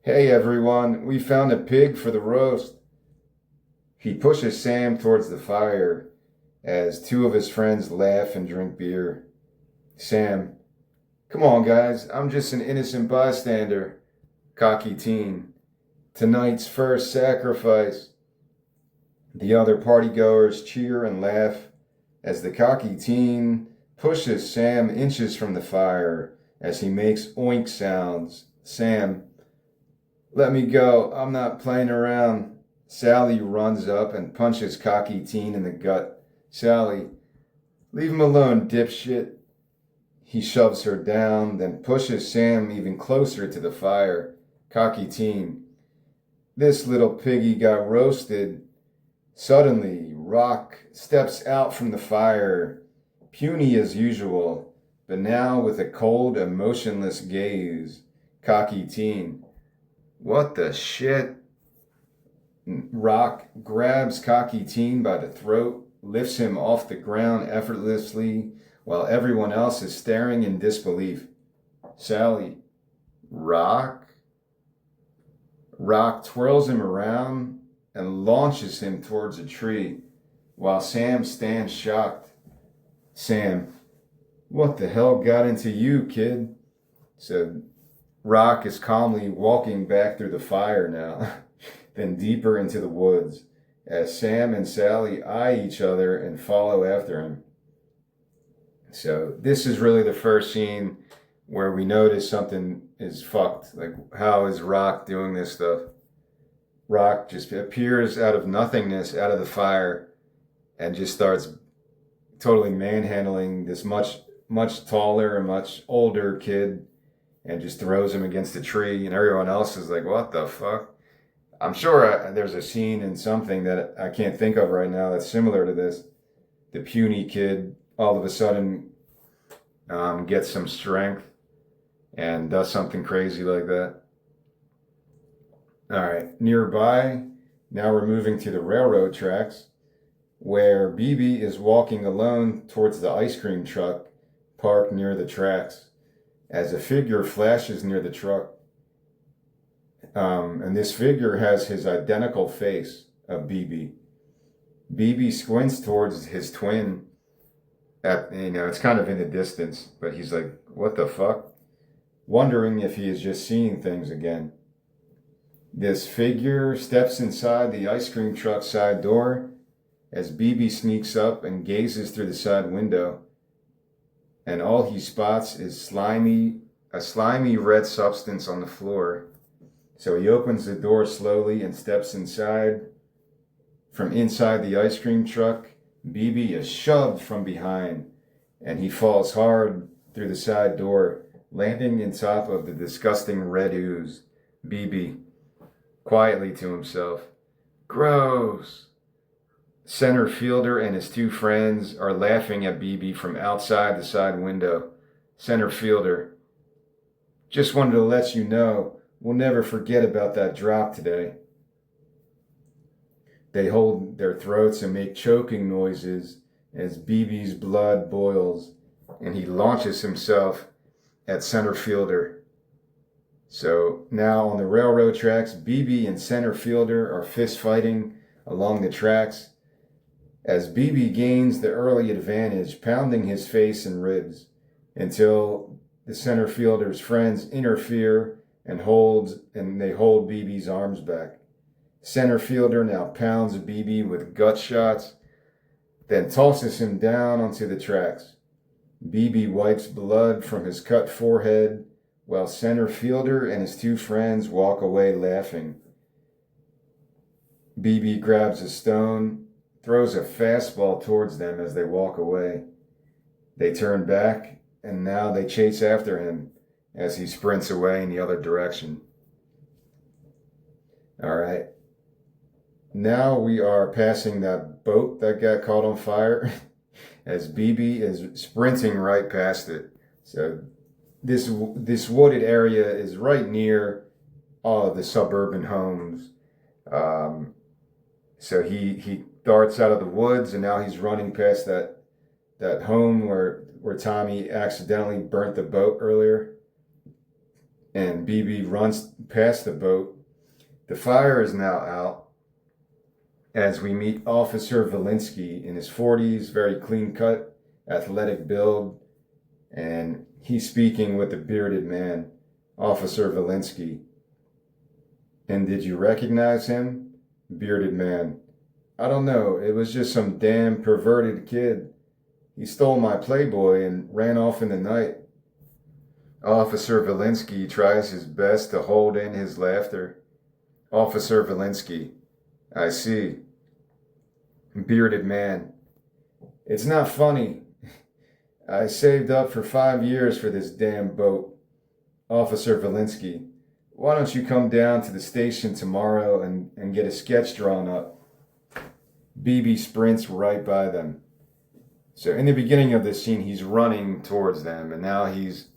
Hey everyone, we found a pig for the roast. He pushes Sam towards the fire as two of his friends laugh and drink beer. Sam, come on guys, I'm just an innocent bystander. Cocky teen. Tonight's first sacrifice. The other partygoers cheer and laugh as the cocky teen pushes Sam inches from the fire as he makes oink sounds. Sam, let me go. I'm not playing around. Sally runs up and punches cocky teen in the gut. Sally, leave him alone, dipshit. He shoves her down, then pushes Sam even closer to the fire. Cocky teen. This little piggy got roasted. Suddenly, Rock steps out from the fire, puny as usual, but now with a cold, emotionless gaze. Cocky teen. What the shit? Rock grabs cocky teen by the throat, lifts him off the ground effortlessly, while everyone else is staring in disbelief. Sally. Rock? Rock twirls him around and launches him towards a tree, while Sam stands shocked. Sam, what the hell got into you, kid? So Rock is calmly walking back through the fire now, then deeper into the woods, as Sam and Sally eye each other and follow after him. So this is really the first scene where we notice something is fucked. Like, how is Rock doing this stuff? Rock just appears out of nothingness, out of the fire, and just starts totally manhandling this much taller and much older kid, and just throws him against a tree, and everyone else is like, what the fuck? I'm sure there's a scene in something that I can't think of right now that's similar to this. The puny kid all of a sudden gets some strength and does something crazy like that. All right, nearby, now we're moving to the railroad tracks, where BB is walking alone towards the ice cream truck parked near the tracks, as a figure flashes near the truck. And this figure has his identical face of BB. BB squints towards his twin. It's kind of in the distance, but he's like, what the fuck? Wondering if he is just seeing things again. This figure steps inside the ice cream truck side door as BB sneaks up and gazes through the side window. And all he spots is a slimy red substance on the floor. So he opens the door slowly and steps inside. From inside the ice cream truck, BB is shoved from behind, and he falls hard through the side door, landing on top of the disgusting red ooze. BB, quietly to himself, gross. Center fielder and his two friends are laughing at BB from outside the side window. Center fielder, just wanted to let you know, we'll never forget about that drop today. They hold their throats and make choking noises as BB's blood boils, and he launches himself at center fielder. So now on the railroad tracks, BB and center fielder are fist fighting along the tracks as BB gains the early advantage, pounding his face and ribs until the center fielder's friends interfere and they hold BB's arms back. Center fielder now pounds BB with gut shots, then tosses him down onto the tracks. BB wipes blood from his cut forehead while center fielder and his two friends walk away laughing. BB grabs a stone, throws a fastball towards them as they walk away. They turn back, and now they chase after him as he sprints away in the other direction. All right. Now we are passing that boat that got caught on fire, as BB is sprinting right past it. So this wooded area is right near all of the suburban homes. So he darts out of the woods, and now he's running past that home where Tommy accidentally burnt the boat earlier. And BB runs past the boat. The fire is now out as we meet Officer Valinsky in his 40s, very clean cut, athletic build, and he's speaking with the bearded man, Officer Valinsky. And did you recognize him? Bearded man. I don't know, it was just some damn perverted kid. He stole my Playboy and ran off in the night. Officer Valinsky tries his best to hold in his laughter. Officer Valinsky. I see. Bearded man. It's not funny. I saved up for 5 years for this damn boat. Officer Valinsky. Why don't you come down to the station tomorrow and get a sketch drawn up? BB sprints right by them. So in the beginning of this scene, he's running towards them, and now he's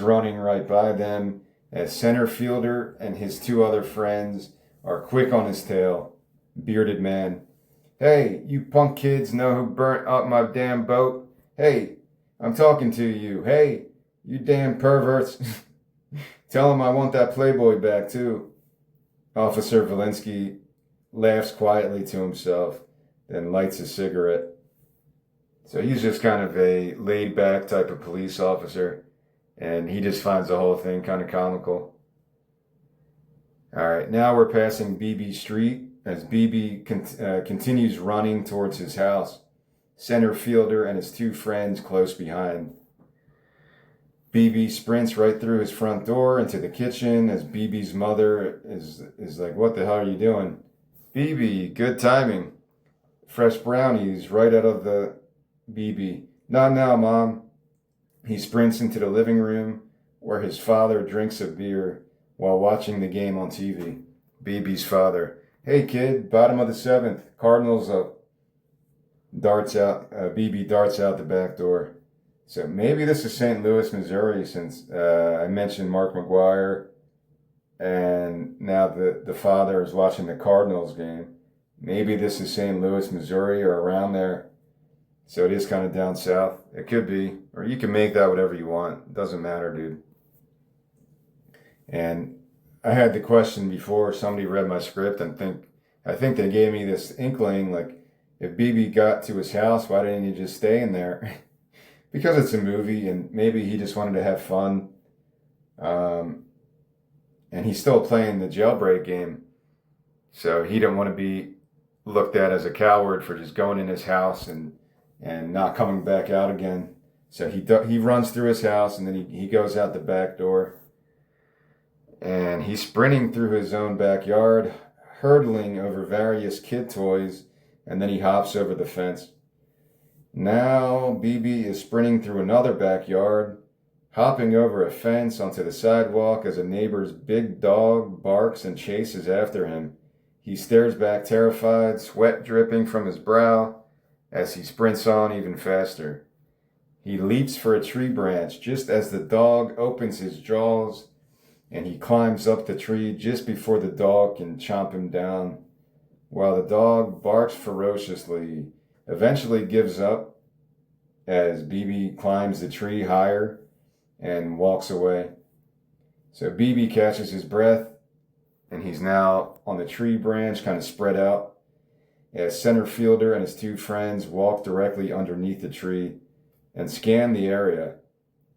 running right by them as center fielder and his two other friends are quick on his tail. Bearded man. Hey, you punk kids know who burnt up my damn boat? Hey, I'm talking to you. Hey, you damn perverts. Tell him I want that Playboy back too. Officer Valinsky laughs quietly to himself, then lights a cigarette. So he's just kind of a laid-back type of police officer, and he just finds the whole thing kind of comical. All right, now we're passing BB Street as BB continues running towards his house. Center fielder and his two friends close behind. BB sprints right through his front door into the kitchen as BB's mother is like, what the hell are you doing? BB, good timing. Fresh brownies right out of the BB. Not now, Mom. He sprints into the living room where his father drinks a beer while watching the game on TV. BB's father. Hey, kid, bottom of the 7th. Cardinals up. BB darts out the back door. So maybe this is St. Louis, Missouri, since I mentioned Mark McGuire, and now the father is watching the Cardinals game. Maybe this is St. Louis, Missouri, or around there. So it is kind of down south. It could be. Or you can make that whatever you want. It doesn't matter, dude. And I had the question before somebody read my script and I think they gave me this inkling, like, if BB got to his house, why didn't he just stay in there? Because it's a movie and maybe he just wanted to have fun. And he's still playing the Jailbreak game. So he didn't want to be looked at as a coward for just going in his house and not coming back out again. So he runs through his house and then he goes out the back door. And he's sprinting through his own backyard, hurdling over various kid toys, and then he hops over the fence. Now BB is sprinting through another backyard, hopping over a fence onto the sidewalk as a neighbor's big dog barks and chases after him. He stares back terrified, sweat dripping from his brow as he sprints on even faster. He leaps for a tree branch just as the dog opens his jaws, and he climbs up the tree just before the dog can chomp him down. While the dog barks ferociously, eventually gives up as BB climbs the tree higher and walks away. So BB catches his breath, and he's now on the tree branch, kind of spread out, as center fielder and his two friends walk directly underneath the tree and scan the area.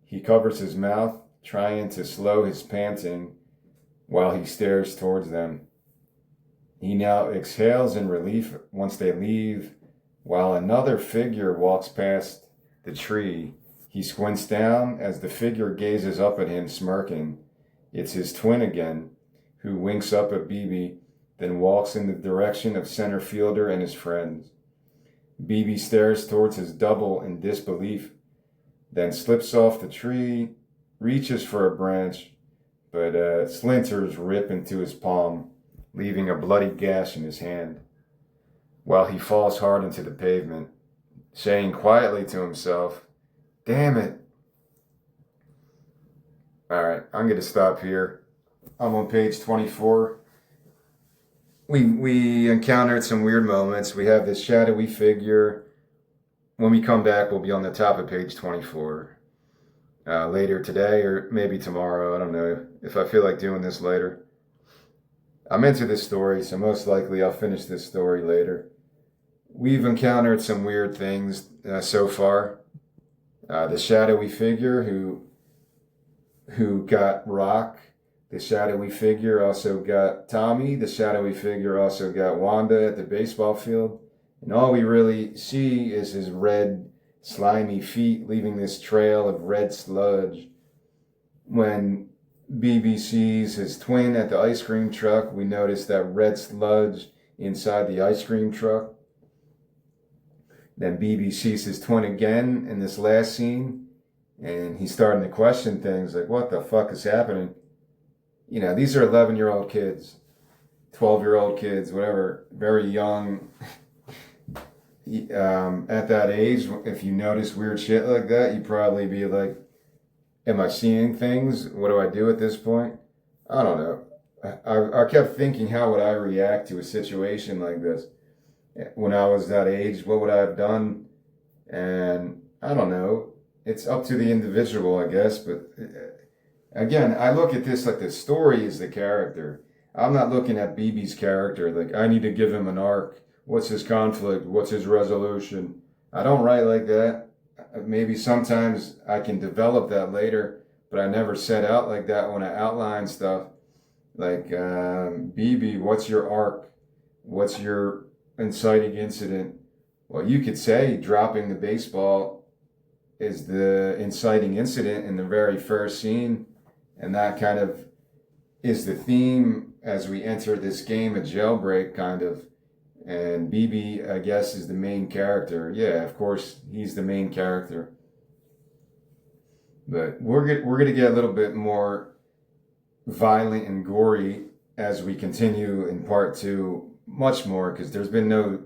He covers his mouth, trying to slow his panting while he stares towards them. He now exhales in relief once they leave, while another figure walks past the tree. He squints down as the figure gazes up at him, smirking. It's his twin again, who winks up at BB, then walks in the direction of center fielder and his friends. BB stares towards his double in disbelief, then slips off the tree, reaches for a branch, but splinters rip into his palm, leaving a bloody gash in his hand. While he falls hard into the pavement, saying quietly to himself, damn it. All right, I'm going to stop here. I'm on page 24. We encountered some weird moments. We have this shadowy figure. When we come back, we'll be on the top of page 24. Later today or maybe tomorrow. I don't know if I feel like doing this later. I'm into this story, so most likely I'll finish this story later. We've encountered some weird things so far. The shadowy figure who got Rock. The shadowy figure also got Tommy. The shadowy figure also got Wanda at the baseball field. And all we really see is his red, slimy feet leaving this trail of red sludge. When BB sees his twin at the ice cream truck, we notice that red sludge inside the ice cream truck. Then BB sees his twin again in this last scene, and he's starting to question things like, what the fuck is happening? You know, these are 11-year-old kids, 12-year-old kids, whatever, very young. At that age, if you notice weird shit like that, you'd probably be like, am I seeing things? What do I do at this point? I don't know. I kept thinking, how would I react to a situation like this? When I was that age, what would I have done? And I don't know. It's up to the individual, I guess. But again, I look at this like the story is the character. I'm not looking at BB's character. Like, I need to give him an arc. What's his conflict? What's his resolution? I don't write like that. Maybe sometimes I can develop that later, but I never set out like that when I outline stuff. Like, BB, what's your arc? What's your inciting incident? Well, you could say dropping the baseball is the inciting incident in the very first scene, and that kind of is the theme as we enter this game of Jailbreak, kind of. And BB, I guess, is the main character. Yeah, of course, he's the main character. But we're going to get a little bit more violent and gory as we continue in part 2, much more, because there's been no,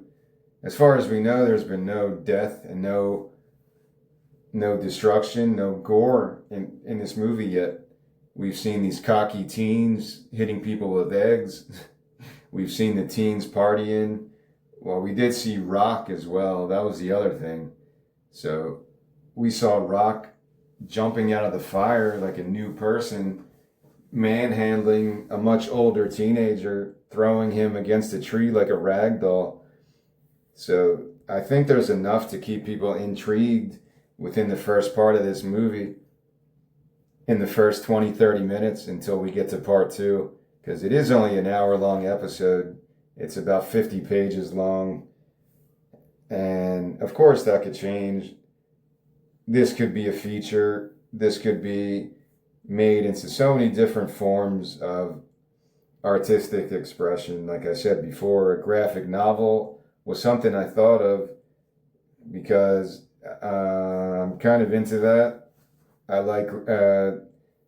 as far as we know, there's been no death and no destruction, no gore in this movie yet. We've seen these cocky teens hitting people with eggs. We've seen the teens partying. Well, we did see Rock as well. That was the other thing. So we saw Rock jumping out of the fire like a new person, manhandling a much older teenager, throwing him against a tree like a rag doll. So I think there's enough to keep people intrigued within the first part of this movie, in the first 20-30 minutes until we get to part 2. Because it is only an hour-long episode. It's about 50 pages long. And, of course, that could change. This could be a feature. This could be made into so many different forms of artistic expression. Like I said before, a graphic novel was something I thought of because I'm kind of into that. I like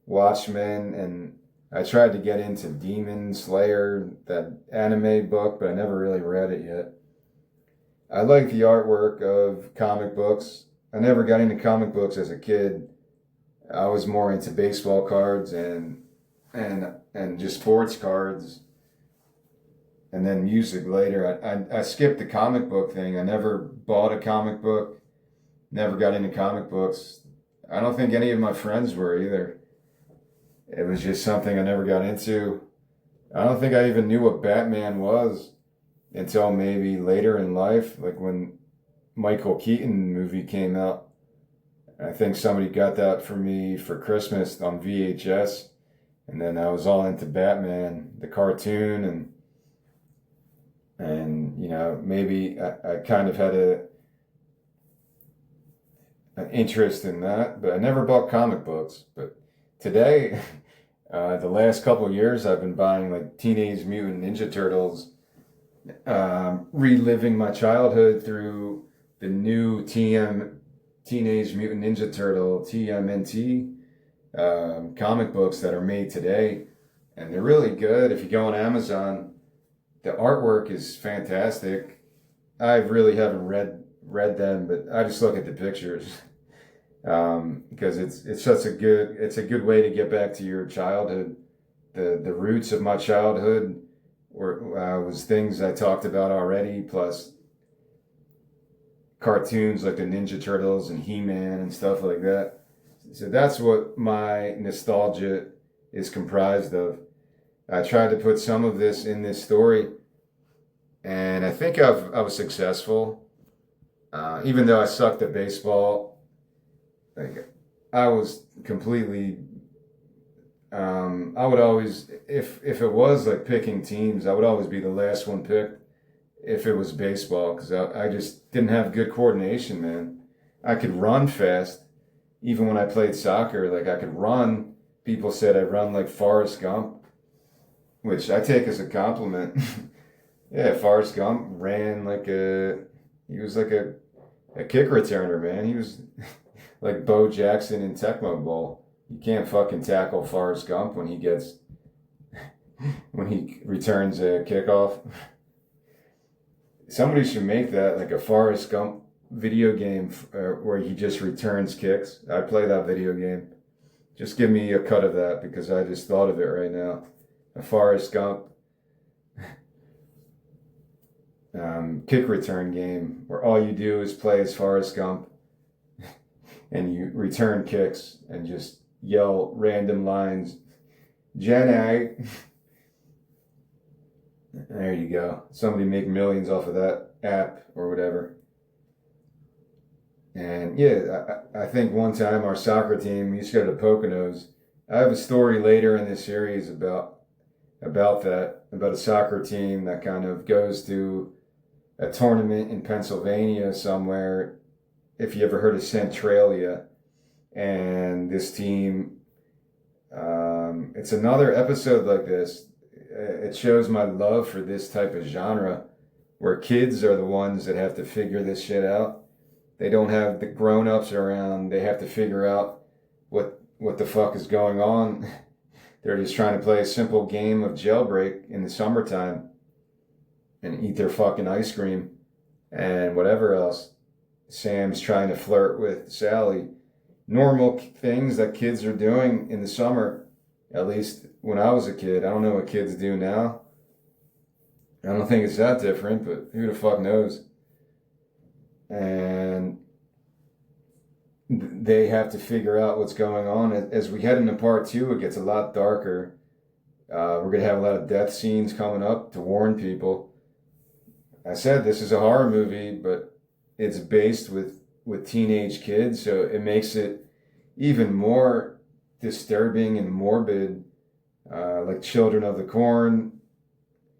Watchmen, and I tried to get into Demon Slayer, that anime book, but I never really read it yet. I like the artwork of comic books. I never got into comic books as a kid. I was more into baseball cards and just sports cards, and then music later. I skipped the comic book thing. I never bought a comic book, never got into comic books. I don't think any of my friends were either. It was just something I never got into. I don't think I even knew what Batman was until maybe later in life, like when Michael Keaton movie came out. I think somebody got that for me for Christmas on VHS, and then I was all into Batman, the cartoon, and you know, maybe I kind of had an interest in that, but I never bought comic books. But today, the last couple of years, I've been buying like Teenage Mutant Ninja Turtles, reliving my childhood through the new Teenage Mutant Ninja Turtle, TMNT, comic books that are made today. And they're really good. If you go on Amazon, the artwork is fantastic. I really haven't read read them, but I just look at the pictures because it's such a good way to get back to your childhood. The roots of my childhood was things I talked about already, plus cartoons like the Ninja Turtles and He-Man and stuff like that. So that's what my nostalgia is comprised of. I tried to put some of this in this story, and I think I was successful. Even though I sucked at baseball, like I was completely. I would always, if it was like picking teams, I would always be the last one picked. If it was baseball, because I just didn't have good coordination, man. I could run fast, even when I played soccer. Like I could run. People said I run like Forrest Gump, which I take as a compliment. Yeah, Forrest Gump ran he was like a kick returner, man. He was like Bo Jackson in Tecmo Bowl. You can't fucking tackle Forrest Gump when he returns a kickoff. Somebody should make that like a Forrest Gump video game where he just returns kicks. I'd play that video game. Just give me a cut of that because I just thought of it right now. A Forrest Gump kick return game where all you do is play as Forrest Gump and you return kicks and just yell random lines. Jenny. There you go. Somebody make millions off of that app or whatever. And yeah, I think one time our soccer team, we used to go to Poconos. I have a story later in this series about that, about a soccer team that kind of goes to a tournament in Pennsylvania somewhere, if you ever heard of Centralia. And this team, it's another episode like this. It shows my love for this type of genre where kids are the ones that have to figure this shit out. They don't have the grown-ups around. They have to figure out what the fuck is going on. They're just trying to play a simple game of Jailbreak in the summertime and eat their fucking ice cream and whatever else. Sam's trying to flirt with Sally. Normal things that kids are doing in the summer, at least when I was a kid. I don't know what kids do now. I don't think it's that different, but who the fuck knows? And they have to figure out what's going on. As we head into part 2, it gets a lot darker. We're going to have a lot of death scenes coming up to warn people. I said this is a horror movie, but it's based with teenage kids, so it makes it even more disturbing and morbid, like Children of the Corn,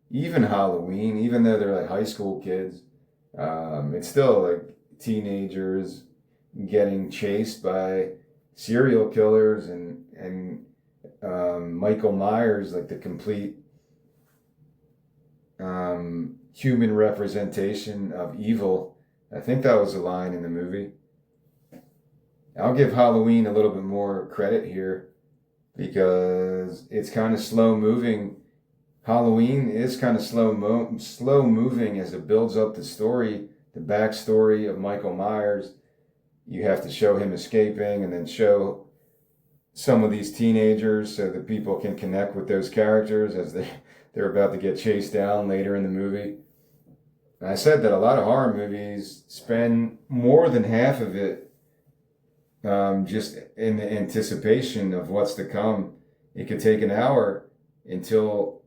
even Halloween, even though they're like high school kids. It's still like teenagers getting chased by serial killers and Michael Myers, like the complete human representation of evil. I think that was a line in the movie. I'll give Halloween a little bit more credit here because it's kind of slow moving. Halloween is kind of slow moving as it builds up the story, the backstory of Michael Myers. You have to show him escaping and then show some of these teenagers so that people can connect with those characters as they're about to get chased down later in the movie. And I said that a lot of horror movies spend more than half of it just in the anticipation of what's to come. It could take an hour until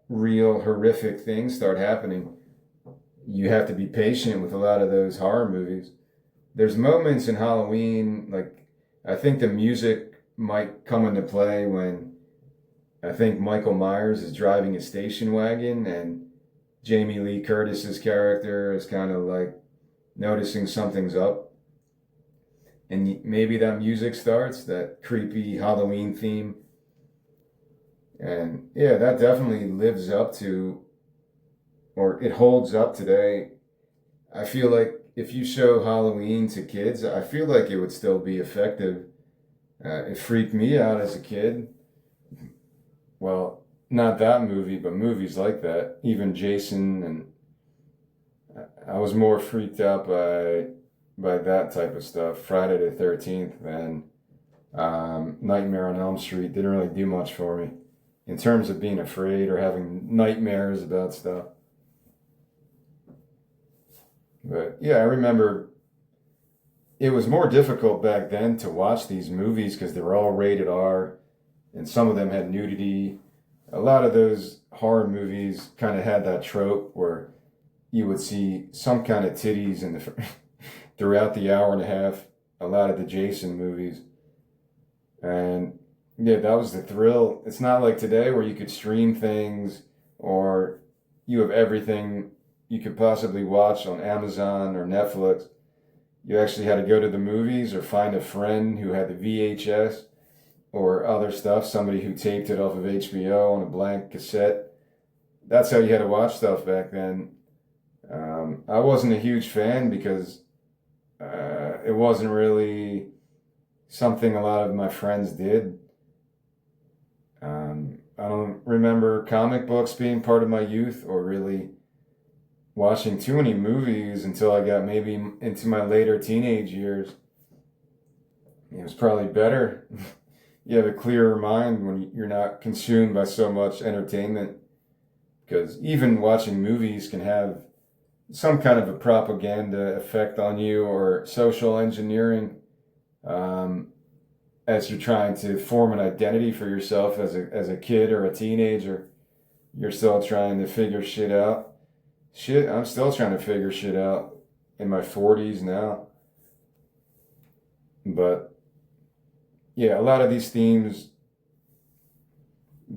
real horrific things start happening. You have to be patient with a lot of those horror movies. There's moments in Halloween, like I think the music might come into play when I think Michael Myers is driving a station wagon and Jamie Lee Curtis's character is kind of like noticing something's up. And maybe that music starts, that creepy Halloween theme. And yeah, that definitely lives up to, or it holds up today. I feel like if you show Halloween to kids, I feel like it would still be effective. It freaked me out as a kid. Well, not that movie, but movies like that. Even Jason I was more freaked out by that type of stuff. Friday the 13th, than Nightmare on Elm Street didn't really do much for me in terms of being afraid or having nightmares about stuff. But yeah, I remember it was more difficult back then to watch these movies because they were all rated R and some of them had nudity. A lot of those horror movies kind of had that trope where you would see some kind of titties in the throughout the hour and a half. A lot of the Jason movies, and yeah, that was the thrill. It's not like today where you could stream things or you have everything you could possibly watch on Amazon or Netflix. You actually had to go to the movies or find a friend who had the VHS or other stuff, somebody who taped it off of HBO on a blank cassette. That's how you had to watch stuff back then. I wasn't a huge fan because it wasn't really something a lot of my friends did. I don't remember comic books being part of my youth or really watching too many movies until I got maybe into my later teenage years. It was probably better. You have a clearer mind when you're not consumed by so much entertainment. Because even watching movies can have some kind of a propaganda effect on you or social engineering as you're trying to form an identity for yourself as a kid or a teenager. You're still trying to figure shit out. Shit, I'm still trying to figure shit out in my 40s now. But yeah, a lot of these themes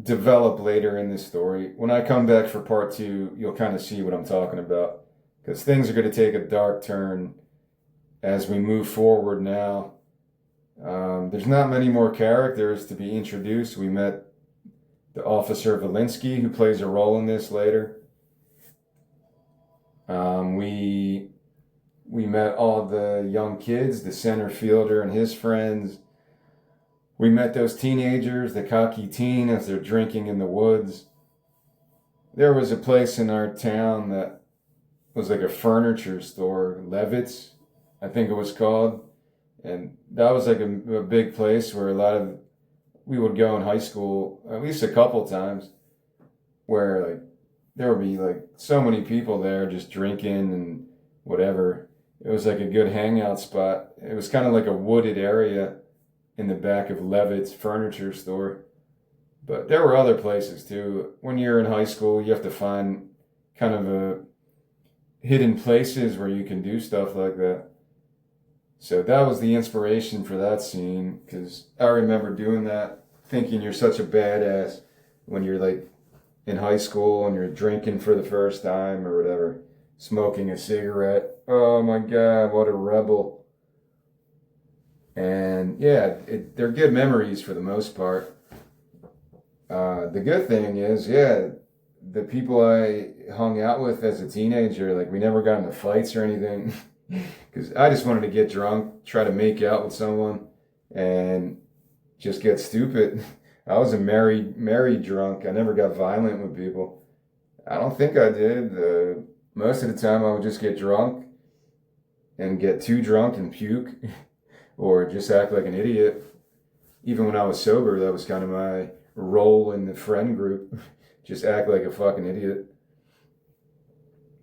develop later in this story. When I come back for part 2, you'll kind of see what I'm talking about. Because things are going to take a dark turn as we move forward now. There's not many more characters to be introduced. We met the Officer Valinsky, who plays a role in this later. We met all the young kids, the center fielder and his friends. We met those teenagers, the cocky teen, as they're drinking in the woods. There was a place in our town that was like a furniture store, Levitt's, I think it was called. And that was like a big place where we would go in high school, at least a couple times, where like there would be like so many people there just drinking and whatever. It was like a good hangout spot. It was kind of like a wooded area in the back of Levitt's furniture store. But there were other places too. When you're in high school, you have to find kind of a hidden places where you can do stuff like that. So that was the inspiration for that scene, because I remember doing that, thinking you're such a badass when you're like in high school and you're drinking for the first time or whatever, smoking a cigarette. Oh my God, what a rebel. And yeah, they're good memories for the most part. The good thing is, yeah, the people I hung out with as a teenager, like we never got into fights or anything. Because I just wanted to get drunk, try to make out with someone, and just get stupid. I was a merry drunk. I never got violent with people. I don't think I did. Most of the time I would just get drunk and get too drunk and puke or just act like an idiot. Even when I was sober, that was kind of my role in the friend group. Just act like a fucking idiot.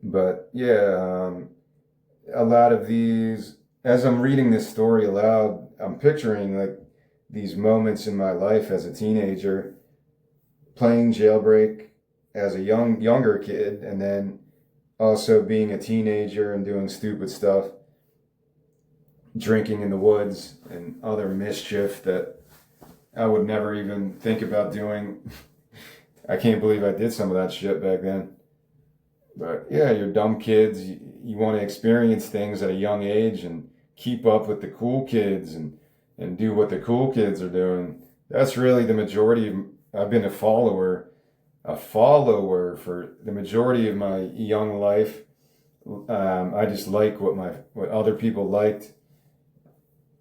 But yeah, a lot of these, as I'm reading this story aloud, I'm picturing like these moments in my life as a teenager, playing Jailbreak as a younger kid, and then also being a teenager and doing stupid stuff, drinking in the woods and other mischief that I would never even think about doing. I can't believe I did some of that shit back then. But yeah, you're dumb kids. You want to experience things at a young age and keep up with the cool kids and do what the cool kids are doing. That's really the majority of, I've been a follower for the majority of my young life. I just like what other people liked,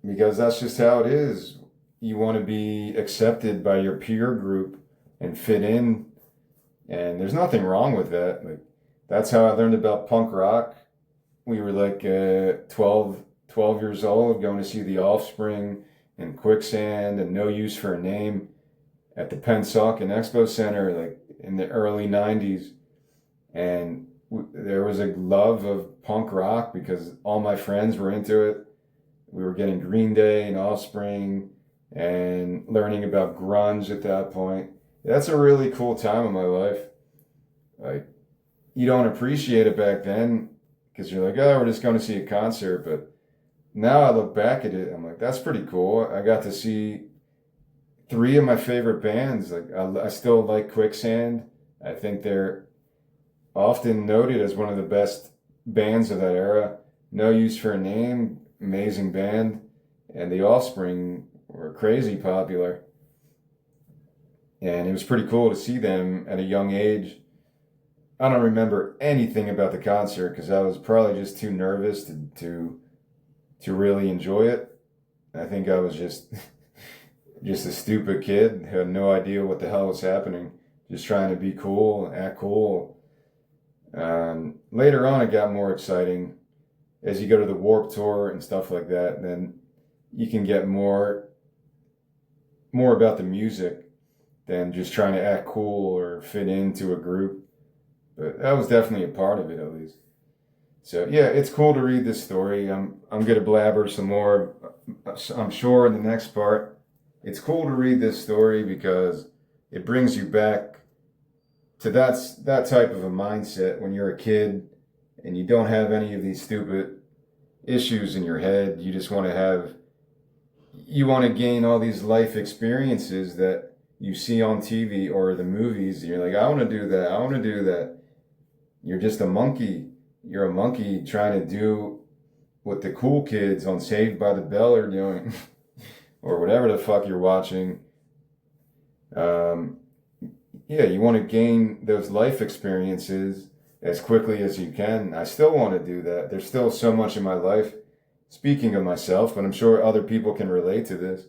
because that's just how it is. You want to be accepted by your peer group and fit in, and there's nothing wrong with that. Like, That's how I learned about punk rock. We were like 12 years old, going to see The Offspring and Quicksand and No Use for a Name at the Pennsauken Expo Center, like in the early 90s. And there was a love of punk rock because all my friends were into it. We were getting Green Day and Offspring and learning about grunge at that point. That's a really cool time in my life. Like, you don't appreciate it back then because you're like, oh, we're just going to see a concert. But now I look back at it, I'm like, that's pretty cool. I got to see three of my favorite bands. Like, I still like Quicksand. I think they're often noted as one of the best bands of that era. No Use for a Name, amazing band. And The Offspring were crazy popular. And it was pretty cool to see them at a young age. I don't remember anything about the concert because I was probably just too nervous to really enjoy it. I think I was just just a stupid kid who had no idea what the hell was happening, just trying to be cool, act cool. Later on, it got more exciting as you go to the Warped Tour and stuff like that. Then you can get more about the music than just trying to act cool or fit into a group. But that was definitely a part of it, at least. So yeah, it's cool to read this story. I'm gonna blabber some more, I'm sure, in the next part. It's cool to read this story because it brings you back to that type of a mindset when you're a kid and you don't have any of these stupid issues in your head. You want to gain all these life experiences that you see on TV or the movies. And you're like, I want to do that. I want to do that. You're just a monkey. You're a monkey trying to do what the cool kids on Saved by the Bell are doing or whatever the fuck you're watching. Yeah, you want to gain those life experiences as quickly as you can. I still want to do that. There's still so much in my life, speaking of myself, but I'm sure other people can relate to this.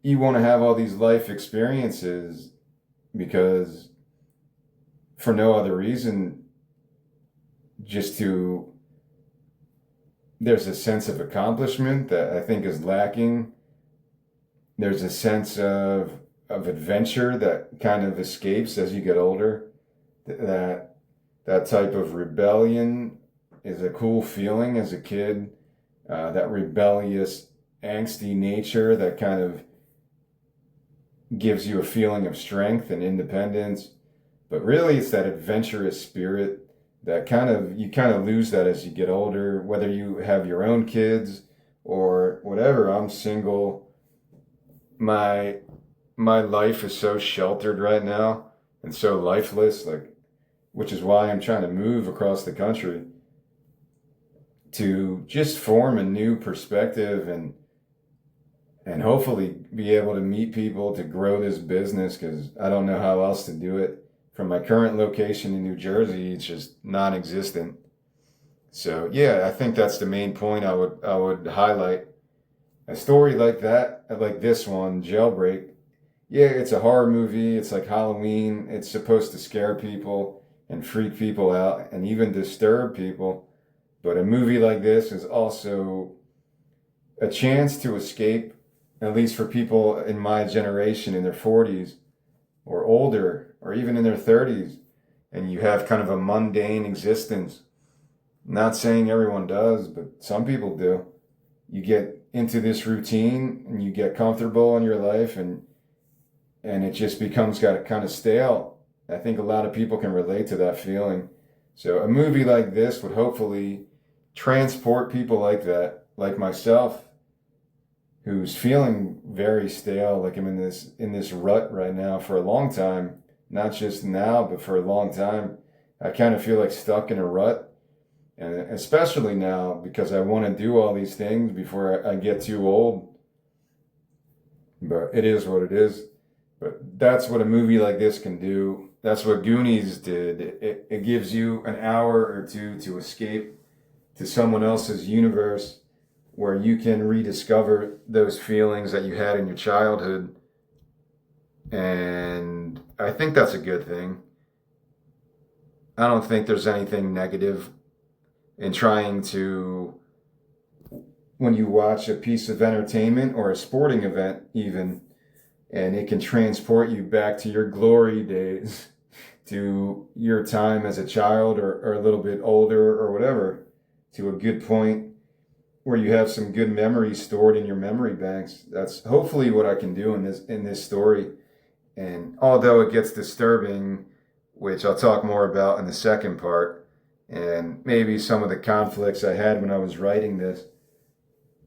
You want to have all these life experiences because for no other reason, there's a sense of accomplishment that I think is lacking. There's a sense of adventure that kind of escapes as you get older. That type of rebellion is a cool feeling as a kid. That rebellious, angsty nature that kind of gives you a feeling of strength and independence. But really, it's that adventurous spirit that you kind of lose that as you get older, whether you have your own kids or whatever. I'm single. My life is so sheltered right now and so lifeless, which is why I'm trying to move across the country to just form a new perspective and hopefully be able to meet people to grow this business, because I don't know how else to do it. From my current location in New Jersey, it's just non-existent. So yeah, I think that's the main point I would highlight. A story like that, like this one, Jailbreak. Yeah, it's a horror movie. It's like Halloween. It's supposed to scare people and freak people out and even disturb people. But a movie like this is also a chance to escape, at least for people in my generation in their 40s or older, or even in their 30s, and you have kind of a mundane existence. Not saying everyone does, but some people do. You get into this routine and you get comfortable in your life and it just becomes kind of stale. I think a lot of people can relate to that feeling. So a movie like this would hopefully transport people like that, like myself, who's feeling very stale, like I'm in this rut right now for a long time, not just now, but for a long time. I kind of feel like stuck in a rut, and especially now because I want to do all these things before I get too old. But it is what it is. But that's what a movie like this can do. That's what Goonies did. It gives you an hour or two to escape to someone else's universe where you can rediscover those feelings that you had in your childhood. And I think that's a good thing. I don't think there's anything negative in trying to, when you watch a piece of entertainment or a sporting event, even, and it can transport you back to your glory days, to your time as a child or a little bit older or whatever, to a good point where you have some good memories stored in your memory banks. That's hopefully what I can do in this story. And although it gets disturbing, which I'll talk more about in the second part, and maybe some of the conflicts I had when I was writing this,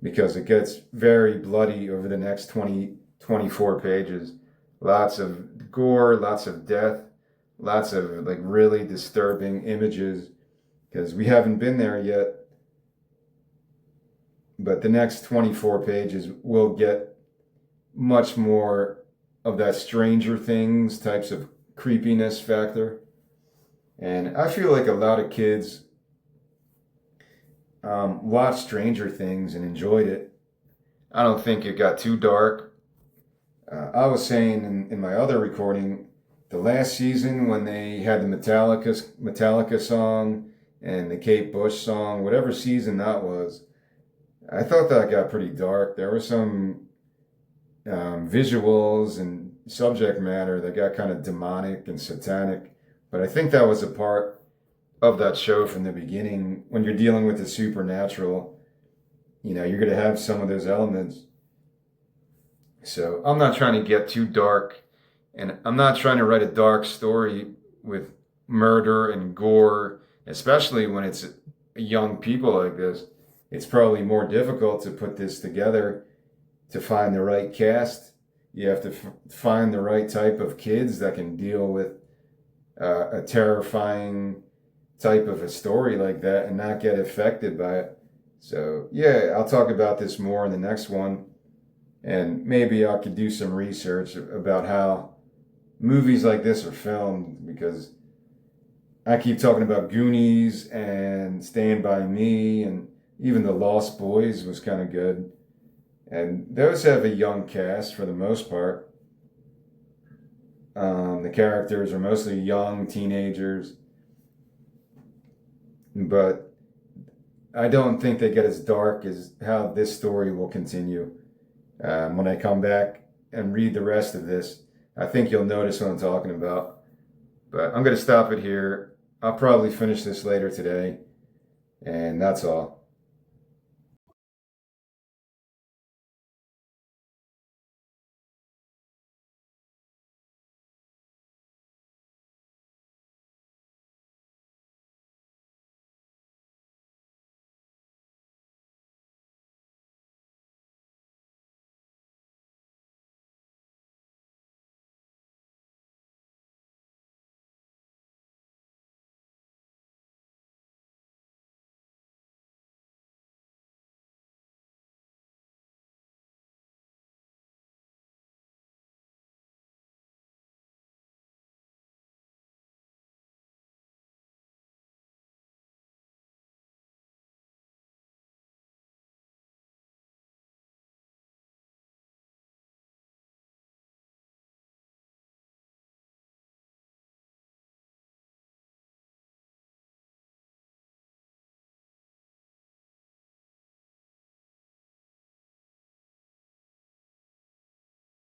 because it gets very bloody over the next 24 pages. Lots of gore, lots of death, lots of like really disturbing images, because we haven't been there yet. But the next 24 pages will get much more of that Stranger Things types of creepiness factor. And I feel like a lot of kids watched Stranger Things and enjoyed it. I don't think it got too dark. I was saying in my other recording, the last season when they had the Metallica song and the Kate Bush song, whatever season that was, I thought that got pretty dark. There were some visuals and subject matter that got kind of demonic and satanic. But I think that was a part of that show from the beginning. When you're dealing with the supernatural, you're going to have some of those elements. So I'm not trying to get too dark, and I'm not trying to write a dark story with murder and gore, especially when it's young people like this. It's probably more difficult to put this together, to find the right cast. You have to find the right type of kids that can deal with a terrifying type of a story like that and not get affected by it. So yeah, I'll talk about this more in the next one. And maybe I could do some research about how movies like this are filmed, because I keep talking about Goonies and Stand By Me, and even The Lost Boys was kind of good. And those have a young cast for the most part. The characters are mostly young teenagers. But I don't think they get as dark as how this story will continue. When I come back and read the rest of this, I think you'll notice what I'm talking about. But I'm going to stop it here. I'll probably finish this later today. And that's all.